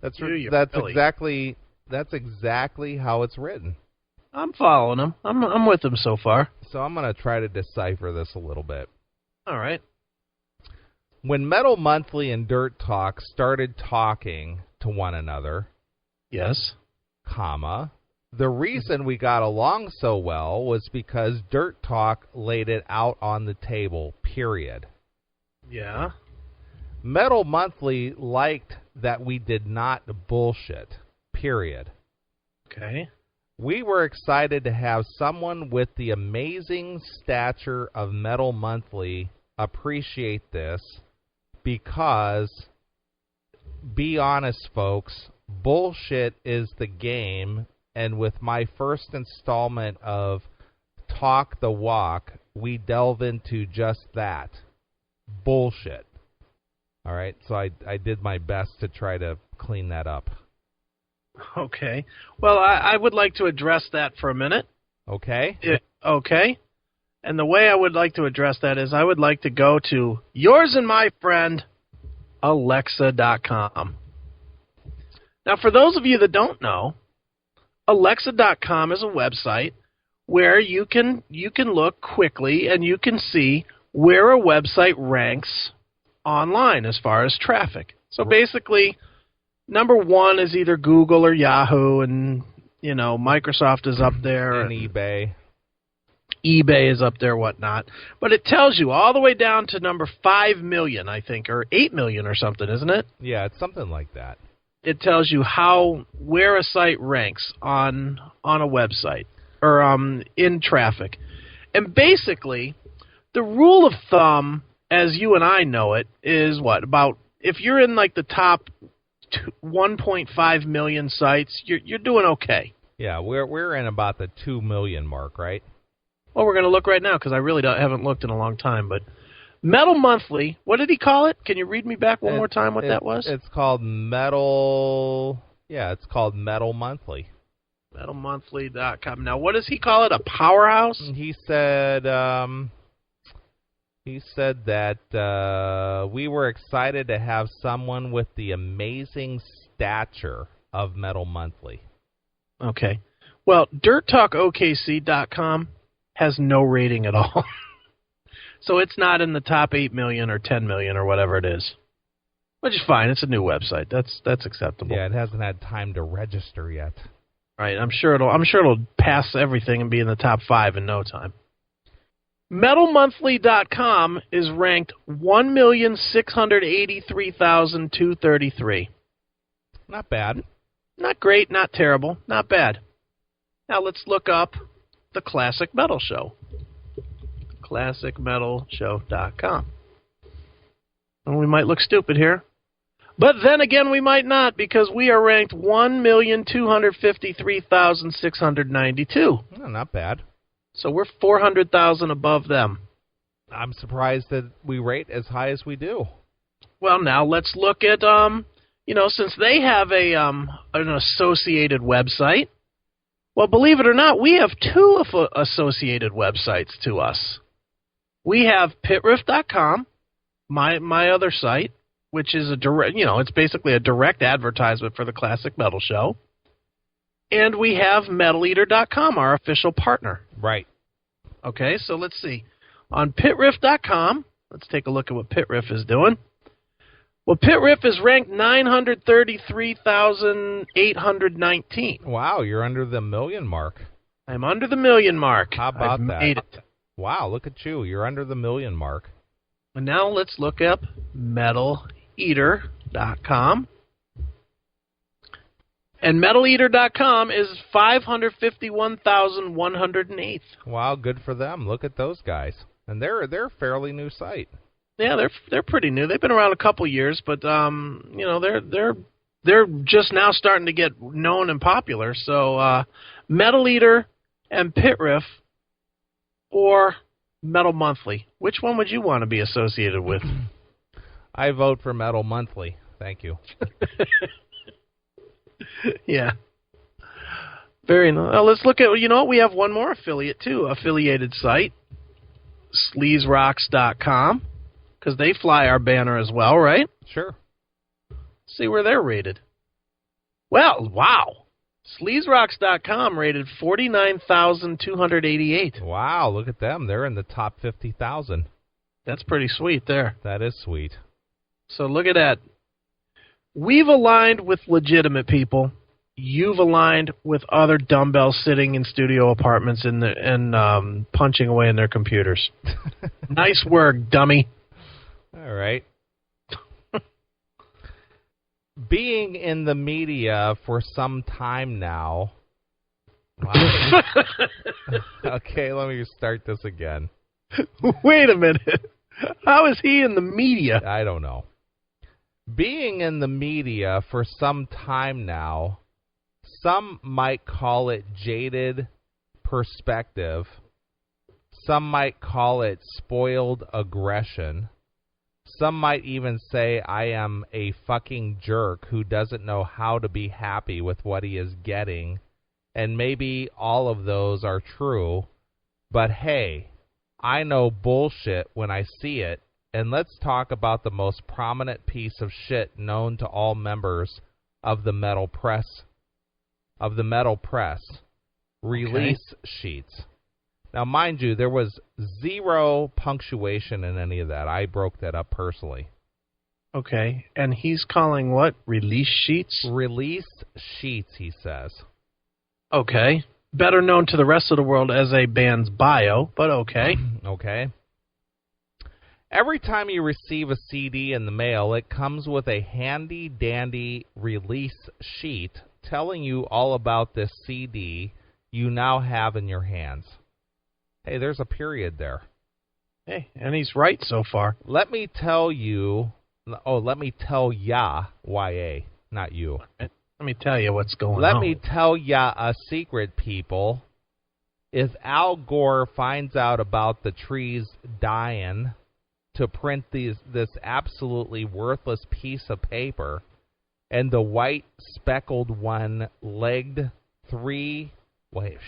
That's exactly how it's written. I'm following him. I'm with him so far. So I'm going to try to decipher this a little bit. All right. When Metal Monthly and Dirt Talk started talking to one another, yes, comma, the reason we got along so well was because Dirt Talk laid it out on the table, period. Yeah. Metal Monthly liked that we did not bullshit, period. Okay. We were excited to have someone with the amazing stature of Metal Monthly appreciate this because, be honest, folks, bullshit is the game. And with my first installment of Talk the Walk, we delve into just that. Bullshit. All right, so I did my best to try to clean that up. Okay. Well, I would like to address that for a minute. Okay. Okay. And the way I would like to address that is I would like to go to yours and my friend, Alexa.com. Now, for those of you that don't know, Alexa.com is a website where you can look quickly and you can see where a website ranks online as far as traffic. So basically, number one is either Google or Yahoo, and Microsoft is up there, and eBay. eBay is up there, whatnot. But it tells you all the way down to number 5 million, I think, or 8 million or something, isn't it? Yeah, it's something like that. It tells you where a site ranks on a website or in traffic. And basically, the rule of thumb, as you and I know it, is what? About if you're in like the top 1.5 million sites, you're doing okay. Yeah, we're in about the 2 million mark, right? Well, we're going to look right now because I really haven't looked in a long time, but Metal Monthly, what did he call it? Can you read me back one more time what that was? It's called Metal... Yeah, it's called Metal Monthly. MetalMonthly.com. Now, what does he call it? A powerhouse? He said that we were excited to have someone with the amazing stature of Metal Monthly. Okay. Well, DirtTalkOKC.com has no rating at all. So it's not in the top 8 million or 10 million or whatever it is. Which is fine. It's a new website. That's acceptable. Yeah, it hasn't had time to register yet. Right. I'm sure it'll pass everything and be in the top 5 in no time. MetalMonthly.com is ranked 1,683,233. Not bad. Not great, not terrible, not bad. Now let's look up the Classic Metal Show. ClassicMetalShow.com. And we might look stupid here. But then again, we might not, because we are ranked 1,253,692. Oh, not bad. So we're 400,000 above them. I'm surprised that we rate as high as we do. Well, now let's look at, since they have an associated website, well, believe it or not, we have 2 associated websites to us. We have pitriff.com, my other site, which is a direct, it's basically a direct advertisement for the Classic Metal Show. And we have MetalEater.com, our official partner. Right. Okay, so let's see. On pitriff.com, let's take a look at what Pitriff is doing. Well, Pitriff is ranked 933,819. Wow, you're under the million mark. I'm under the million mark. How about I've that? made it. Wow, look at you. You're under the 1 million mark. And now let's look up MetalEater.com. And MetalEater.com is 551,108th. Wow, good for them. Look at those guys. And they're a fairly new site. Yeah, they're pretty new. They've been around a couple years, but they're just now starting to get known and popular. So Metal Eater and Pit Riff or Metal Monthly. Which one would you want to be associated with? I vote for Metal Monthly. Thank you. Yeah. Very nice. Let's look at, we have one more affiliate, too. Affiliated site. SleazeRocks.com. Because they fly our banner as well, right? Sure. See where they're rated. Well, wow. SleazeRocks.com rated 49,288. Wow, look at them. They're in the top 50,000. That's pretty sweet there. That is sweet. So look at that. We've aligned with legitimate people. You've aligned with other dumbbells sitting in studio apartments and punching away in their computers. Nice work, dummy. All right. Being in the media for some time now. Wow. Okay, let me start this again. Wait a minute. How is he in the media? I don't know. Being in the media for some time now, some might call it jaded perspective. Some might call it spoiled aggression. Some might even say I am a fucking jerk who doesn't know how to be happy with what he is getting. And maybe all of those are true. But hey, I know bullshit when I see it. And let's talk about the most prominent piece of shit known to all members of the metal press. Release sheets. Now, mind you, there was zero punctuation in any of that. I broke that up personally. Okay, and he's calling what? Release sheets? Release sheets, he says. Okay. Better known to the rest of the world as a band's bio, but okay. Okay. Every time you receive a CD in the mail, it comes with a handy-dandy release sheet telling you all about this CD you now have in your hands. Hey, there's a period there. Hey, and he's right so far. Let me tell ya, Y-A, not you. Let me tell you what's going on. Let me tell ya a secret, people. If Al Gore finds out about the trees dying to print this absolutely worthless piece of paper, and the white speckled one-legged three... Wait,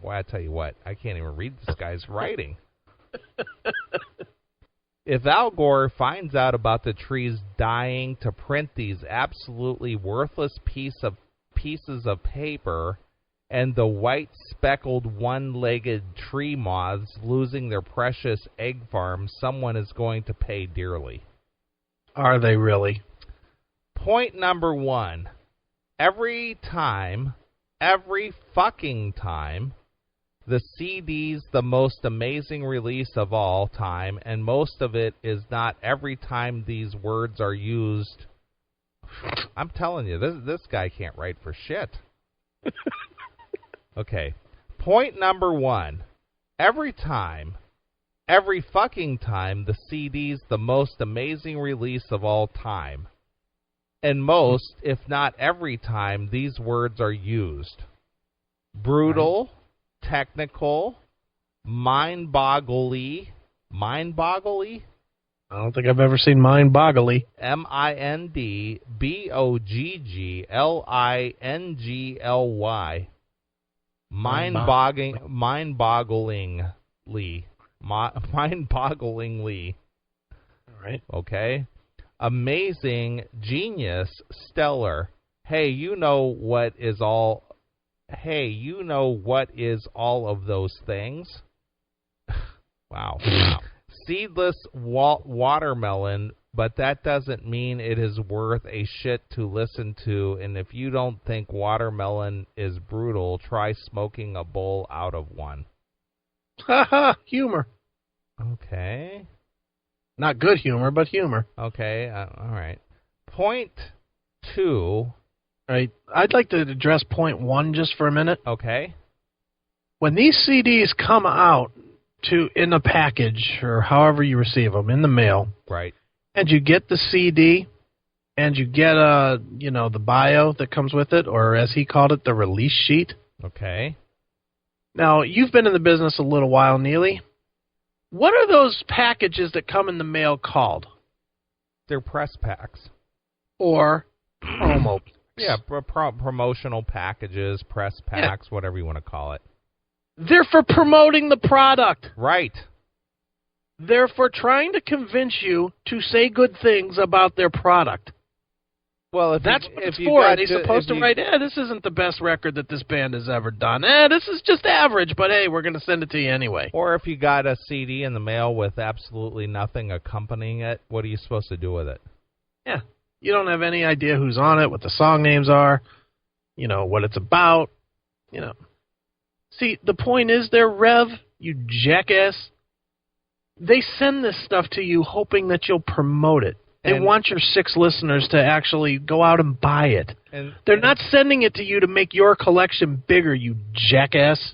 well, I tell you what, I can't even read this guy's writing. If Al Gore finds out about the trees dying to print these absolutely worthless pieces of paper, and the white speckled one-legged tree moths losing their precious egg farms, someone is going to pay dearly. Are they really? Point number one. Every fucking time, the CD's the most amazing release of all time, and most of it is not every time these words are used. I'm telling you, this guy can't write for shit. Okay. Point number one. Every fucking time, the CD's the most amazing release of all time. And most, if not every time, these words are used. Brutal, technical, mind-boggly. Mind-boggly? I don't think I've ever seen mind-boggly. Mindbogglingly. Mind-bogglingly. All right. Okay. Amazing, genius, stellar. Hey, you know what is all of those things? Wow. Seedless watermelon, but that doesn't mean it is worth a shit to listen to, and if you don't think watermelon is brutal, try smoking a bowl out of one. Ha humor. Okay. Not good humor, but humor. Okay, all right. Point 2. Right. I'd like to address point 1 just for a minute. Okay. When these CDs come out in a package, or however you receive them, in the mail, right, and you get the CD, and you get the bio that comes with it, or as he called it, the release sheet. Okay. Now, you've been in the business a little while, Neely. What are those packages that come in the mail called? They're press packs. Or promo packs. Yeah, promotional packages, press packs, whatever you want to call it. They're for promoting the product. Right. They're for trying to convince you to say good things about their product. Well, that's what it's for. They're supposed to write, this isn't the best record that this band has ever done. This is just average, but hey, we're going to send it to you anyway. Or if you got a CD in the mail with absolutely nothing accompanying it, what are you supposed to do with it? Yeah. You don't have any idea who's on it, what the song names are, what it's about, See, the point is there, Rev, you jackass. They send this stuff to you hoping that you'll promote it. They want your 6 listeners to actually go out and buy it. They're not sending it to you to make your collection bigger, you jackass.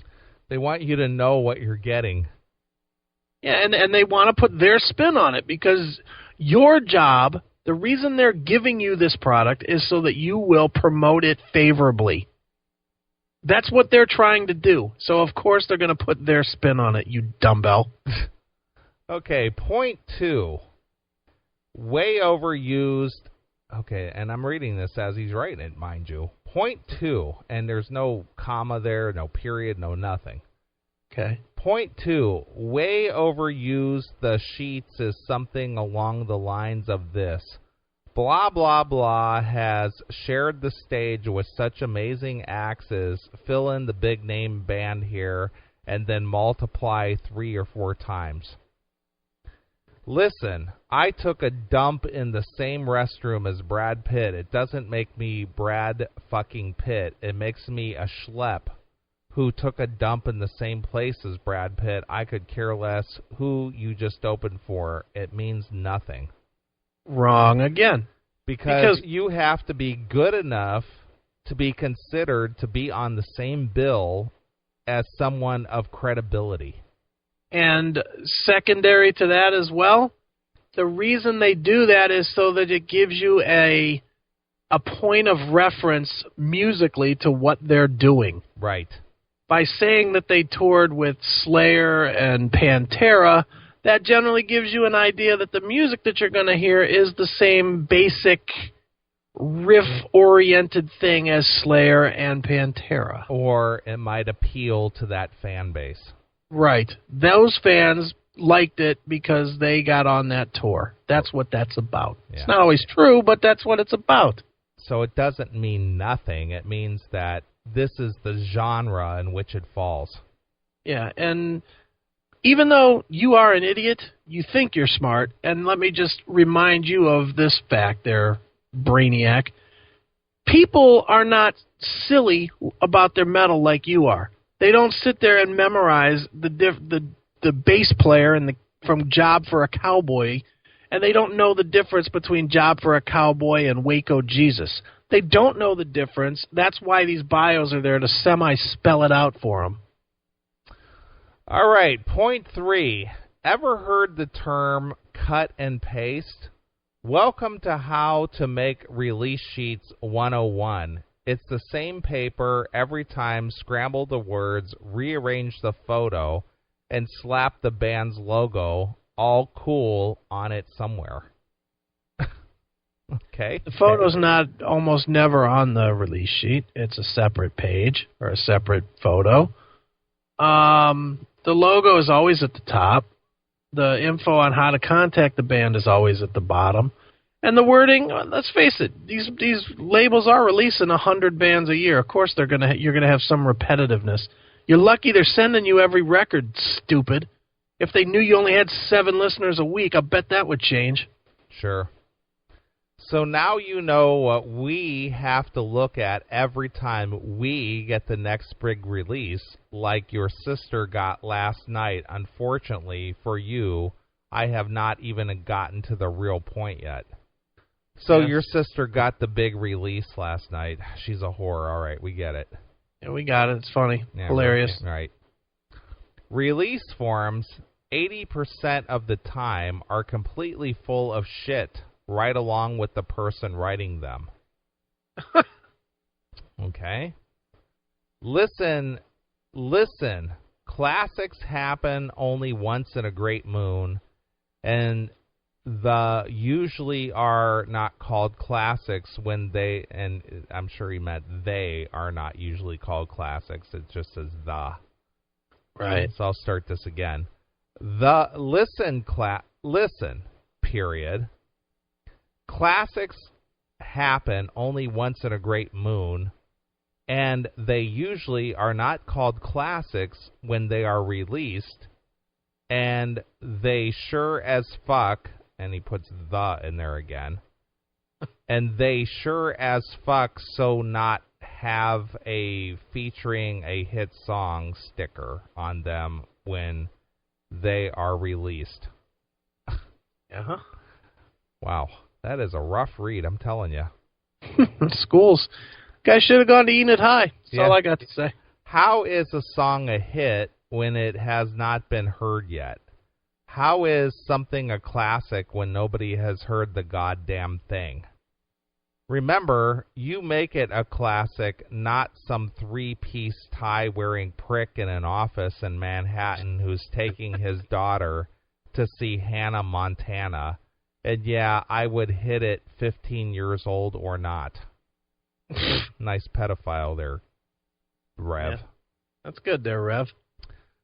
They want you to know what you're getting. Yeah, and they want to put their spin on it because your job, the reason they're giving you this product is so that you will promote it favorably. That's what they're trying to do. So, of course, they're going to put their spin on it, you dumbbell. Okay, point 2. Way overused. Okay, and I'm reading this as he's writing it, mind you. Point 2, and there's no comma there, no period, no nothing. Okay. Point 2, way overused the sheets is something along the lines of this. Blah, blah, blah has shared the stage with such amazing acts as fill in the big name band here and then multiply 3 or 4 times. Listen, I took a dump in the same restroom as Brad Pitt. It doesn't make me Brad fucking Pitt. It makes me a schlep who took a dump in the same place as Brad Pitt. I could care less who you just opened for. It means nothing. Wrong again. Because you have to be good enough to be considered to be on the same bill as someone of credibility. And secondary to that as well, the reason they do that is so that it gives you a point of reference musically to what they're doing. Right. By saying that they toured with Slayer and Pantera, that generally gives you an idea that the music that you're going to hear is the same basic riff-oriented thing as Slayer and Pantera. Or it might appeal to that fan base. Right. Those fans liked it because they got on that tour. That's what that's about. Yeah. It's not always true, but that's what it's about. So it doesn't mean nothing. It means that this is the genre in which it falls. Yeah, and even though you are an idiot, you think you're smart, and let me just remind you of this fact there, Brainiac. People are not silly about their metal like you are. They don't sit there and memorize the bass player from Job for a Cowboy, and they don't know the difference between Job for a Cowboy and Waco Jesus. They don't know the difference. That's why these bios are there to semi-spell it out for them. All right, point 3. Ever heard the term cut and paste? Welcome to How to Make Release Sheets 101. It's the same paper every time, scramble the words, rearrange the photo, and slap the band's logo, all cool, on it somewhere. Okay. The photo's not almost never on the release sheet. It's a separate page or a separate photo. The logo is always at the top. The info on how to contact the band is always at the bottom. And the wording, let's face it, these labels are releasing 100 bands a year. Of course, you're gonna have some repetitiveness. You're lucky they're sending you every record, stupid. If they knew you only had 7 listeners a week, I bet that would change. Sure. So now you know what we have to look at every time we get the next big release, like your sister got last night. Unfortunately for you, I have not even gotten to the real point yet. So Your sister got the big release last night. She's a whore. All right, we get it. Yeah, we got it. It's funny. Yeah, hilarious. Right. Release forms, 80% of the time, are completely full of shit, right along with the person writing them. Okay? Listen. Classics happen only once in a great moon, and usually are not called classics when they, and I'm sure he meant they are not usually called classics. It just says the. Right. So I'll start this again. Listen, period. Classics happen only once in a great moon, and they usually are not called classics when they are released, and they sure as fuck, and he puts the in there again, and they sure as fuck so not have a featuring a hit song sticker on them when they are released. Uh-huh. Wow, that is a rough read, I'm telling you. Schools. Guys should have gone to Enid High. That's all I got to say. How is a song a hit when it has not been heard yet? How is something a classic when nobody has heard the goddamn thing? Remember, you make it a classic, not some three-piece tie-wearing prick in an office in Manhattan who's taking his daughter to see Hannah Montana. And yeah, I would hit it 15 years old or not. Nice pedophile there, Rev. Yeah, that's good there, Rev.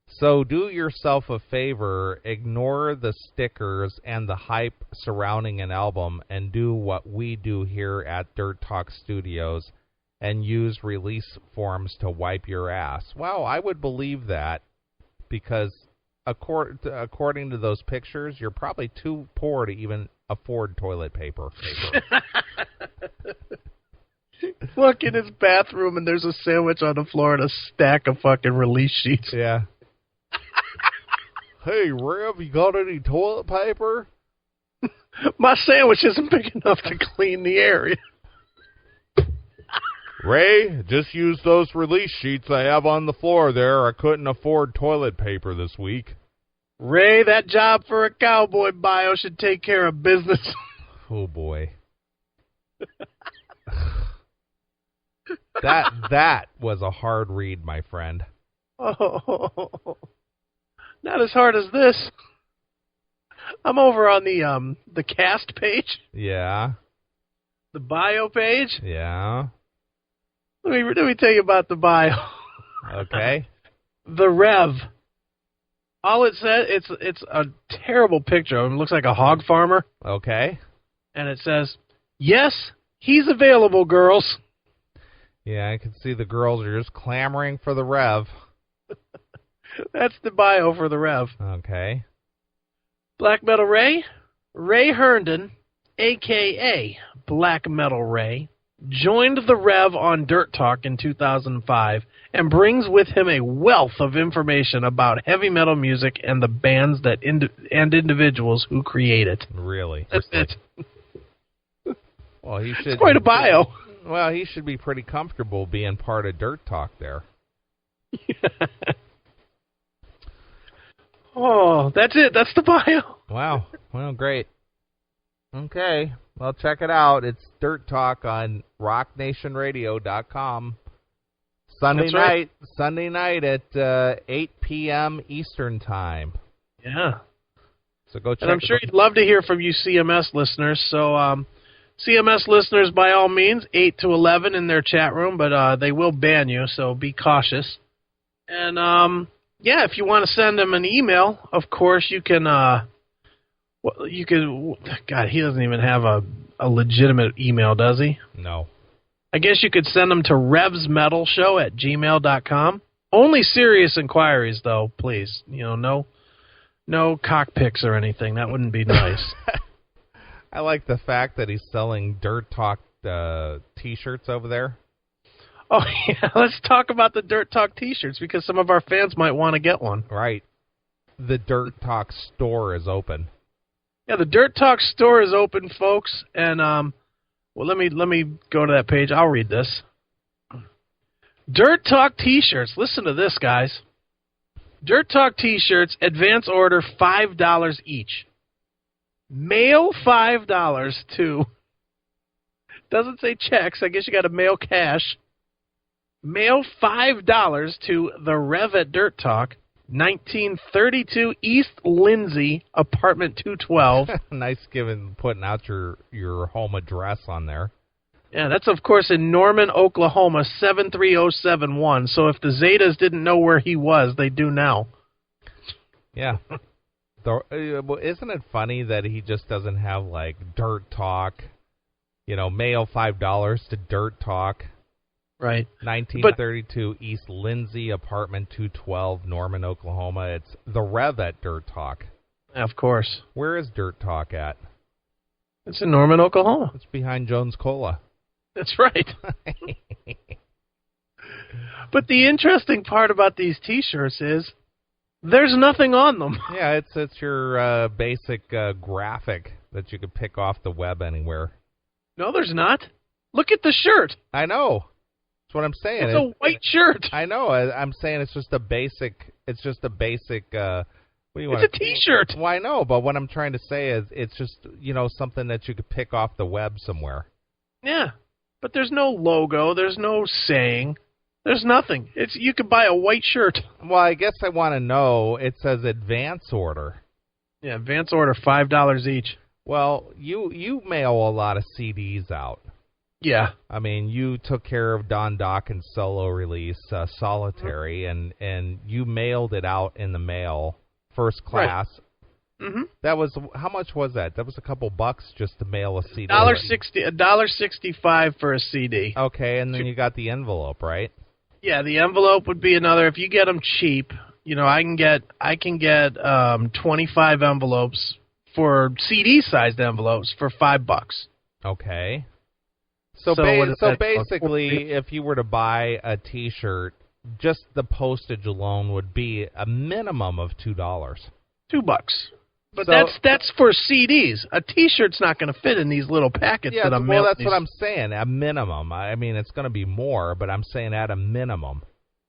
So do yourself a favor, ignore the stickers and the hype surrounding an album, and do what we do here at Dirt Talk Studios and use release forms to wipe your ass. Well, I would believe that because according to those pictures, you're probably too poor to even afford toilet paper. Look in his bathroom and there's a sandwich on the floor and a stack of fucking release sheets. Yeah. Hey, Rev, you got any toilet paper? My sandwich isn't big enough to clean the area. Ray, just use those release sheets I have on the floor there. I couldn't afford toilet paper this week. Ray, that job for a cowboy bio should take care of business. Oh, boy. That was a hard read, my friend. Oh, not as hard as this. I'm over on the cast page. Yeah. The bio page. Yeah. Let me tell you about the bio. Okay. The Rev. All it says, it's a terrible picture of him. It looks like a hog farmer. Okay. And it says, "Yes, he's available, girls." Yeah, I can see the girls are just clamoring for the Rev. That's the bio for the Rev. Okay. Black Metal Ray? Ray Herndon, a.k.a. Black Metal Ray, joined the Rev on Dirt Talk in 2005 and brings with him a wealth of information about heavy metal music and the bands that and individuals who create it. Really? That's it. Well, he should. It's quite a bio. Well, he should be pretty comfortable being part of Dirt Talk there. Oh, that's it. That's the bio. Wow. Well, great. Okay. Well, check it out. It's Dirt Talk on rocknationradio.com. Sunday night at 8 p.m. Eastern Time. Yeah. So go check it out. And I'm sure you'd love to hear from you CMS listeners. So CMS listeners, by all means, 8 to 11 in their chat room, but they will ban you, so be cautious. And, yeah, if you want to send them an email, of course, you can, God, he doesn't even have a legitimate email, does he? No. I guess you could send them to revsmetalshow@gmail.com. Only serious inquiries, though, please. You know, no cockpicks or anything. That wouldn't be nice. I like the fact that he's selling Dirt Talk T-shirts over there. Oh, yeah, let's talk about the Dirt Talk T-shirts because some of our fans might want to get one. Right. The Dirt Talk store is open. Yeah, the Dirt Talk store is open, folks. And, well, let me go to that page. I'll read this. Dirt Talk T-shirts. Listen to this, guys. Dirt Talk T-shirts, advance order $5 each. Mail $5 to... Doesn't say checks. I guess you got to mail cash. Mail $5 to the Rev at Dirt Talk, 1932 East Lindsay, apartment 212. Nice putting out your home address on there. Yeah, that's, of course, in Norman, Oklahoma, 73071. So if the Zetas didn't know where he was, they do now. Yeah. Isn't it funny that he just doesn't have, like, Dirt Talk, mail $5 to Dirt Talk. Right. 1932 East Lindsay, apartment 212, Norman, Oklahoma. It's the Rev at Dirt Talk. Of course. Where is Dirt Talk at? It's in Norman, Oklahoma. It's behind Jones Cola. That's right. But the interesting part about these T-shirts is there's nothing on them. Yeah, it's your basic graphic that you could pick off the web anywhere. No, there's not. Look at the shirt. I know. That's what I'm saying. It's a white shirt. I know. I'm saying it's just a basic. It's just a basic. What do you want? It's a T-shirt. Well, I know, but what I'm trying to say is, it's just something that you could pick off the web somewhere. Yeah, but there's no logo. There's no saying. There's nothing. You could buy a white shirt. Well, I guess I want to know. It says advance order. Yeah, advance order $5 each. Well, you mail a lot of CDs out. Yeah. I mean, you took care of Don Dawkins' solo release, Solitary, mm-hmm. and you mailed it out in the mail, first class. Right. Mm-hmm. That was, how much was that? That was a couple bucks just to mail a CD. $1.65 for a CD. Okay, and then you got the envelope, right? Yeah, the envelope would be another. If you get them cheap, I can get 25 envelopes for CD-sized envelopes for $5. Okay. So basically, if you were to buy a T-shirt, just the postage alone would be a minimum of $2. $2. But that's for CDs. A T-shirt's not going to fit in these little packets that I'm mailing. Well, that's what I'm saying. A minimum. I mean, it's going to be more, but I'm saying at a minimum.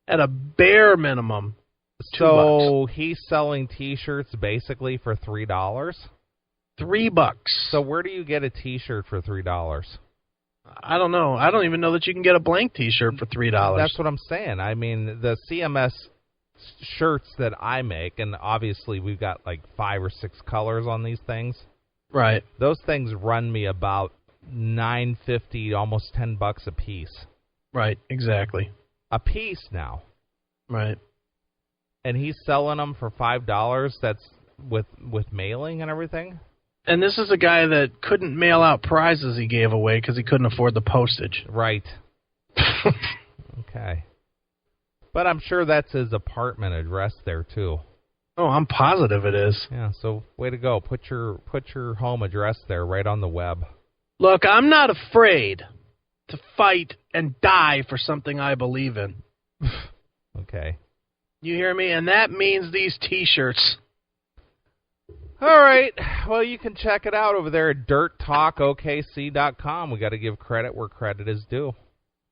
At a bare minimum. So he's selling T-shirts basically for $3. $3. So where do you get a T-shirt for $3? I don't know. I don't even know that you can get a blank T-shirt for $3. That's what I'm saying. I mean, the CMS shirts that I make, and obviously we've got like 5 or 6 colors on these things. Right. Those things run me about $9.50, almost $10 a piece. Right. Exactly. A piece now. Right. And he's selling them for $5. That's with mailing and everything. And this is a guy that couldn't mail out prizes he gave away because he couldn't afford the postage. Right. Okay. But I'm sure that's his apartment address there, too. Oh, I'm positive it is. Yeah, so way to go. Put your home address there right on the web. Look, I'm not afraid to fight and die for something I believe in. Okay. You hear me? And that means these T-shirts. All right. Well, you can check it out over there at dirttalkokc.com. We got to give credit where credit is due.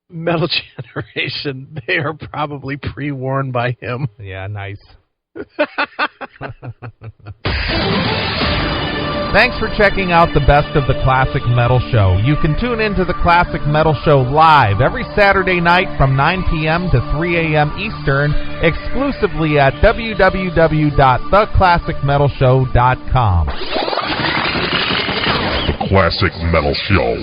Metal Generation, they are probably pre-warned by him. Yeah, nice. Thanks for checking out the Best of the Classic Metal Show. You can tune into the Classic Metal Show live every Saturday night from 9 p.m. to 3 a.m. Eastern, exclusively at www.theclassicmetalshow.com. The Classic Metal Show.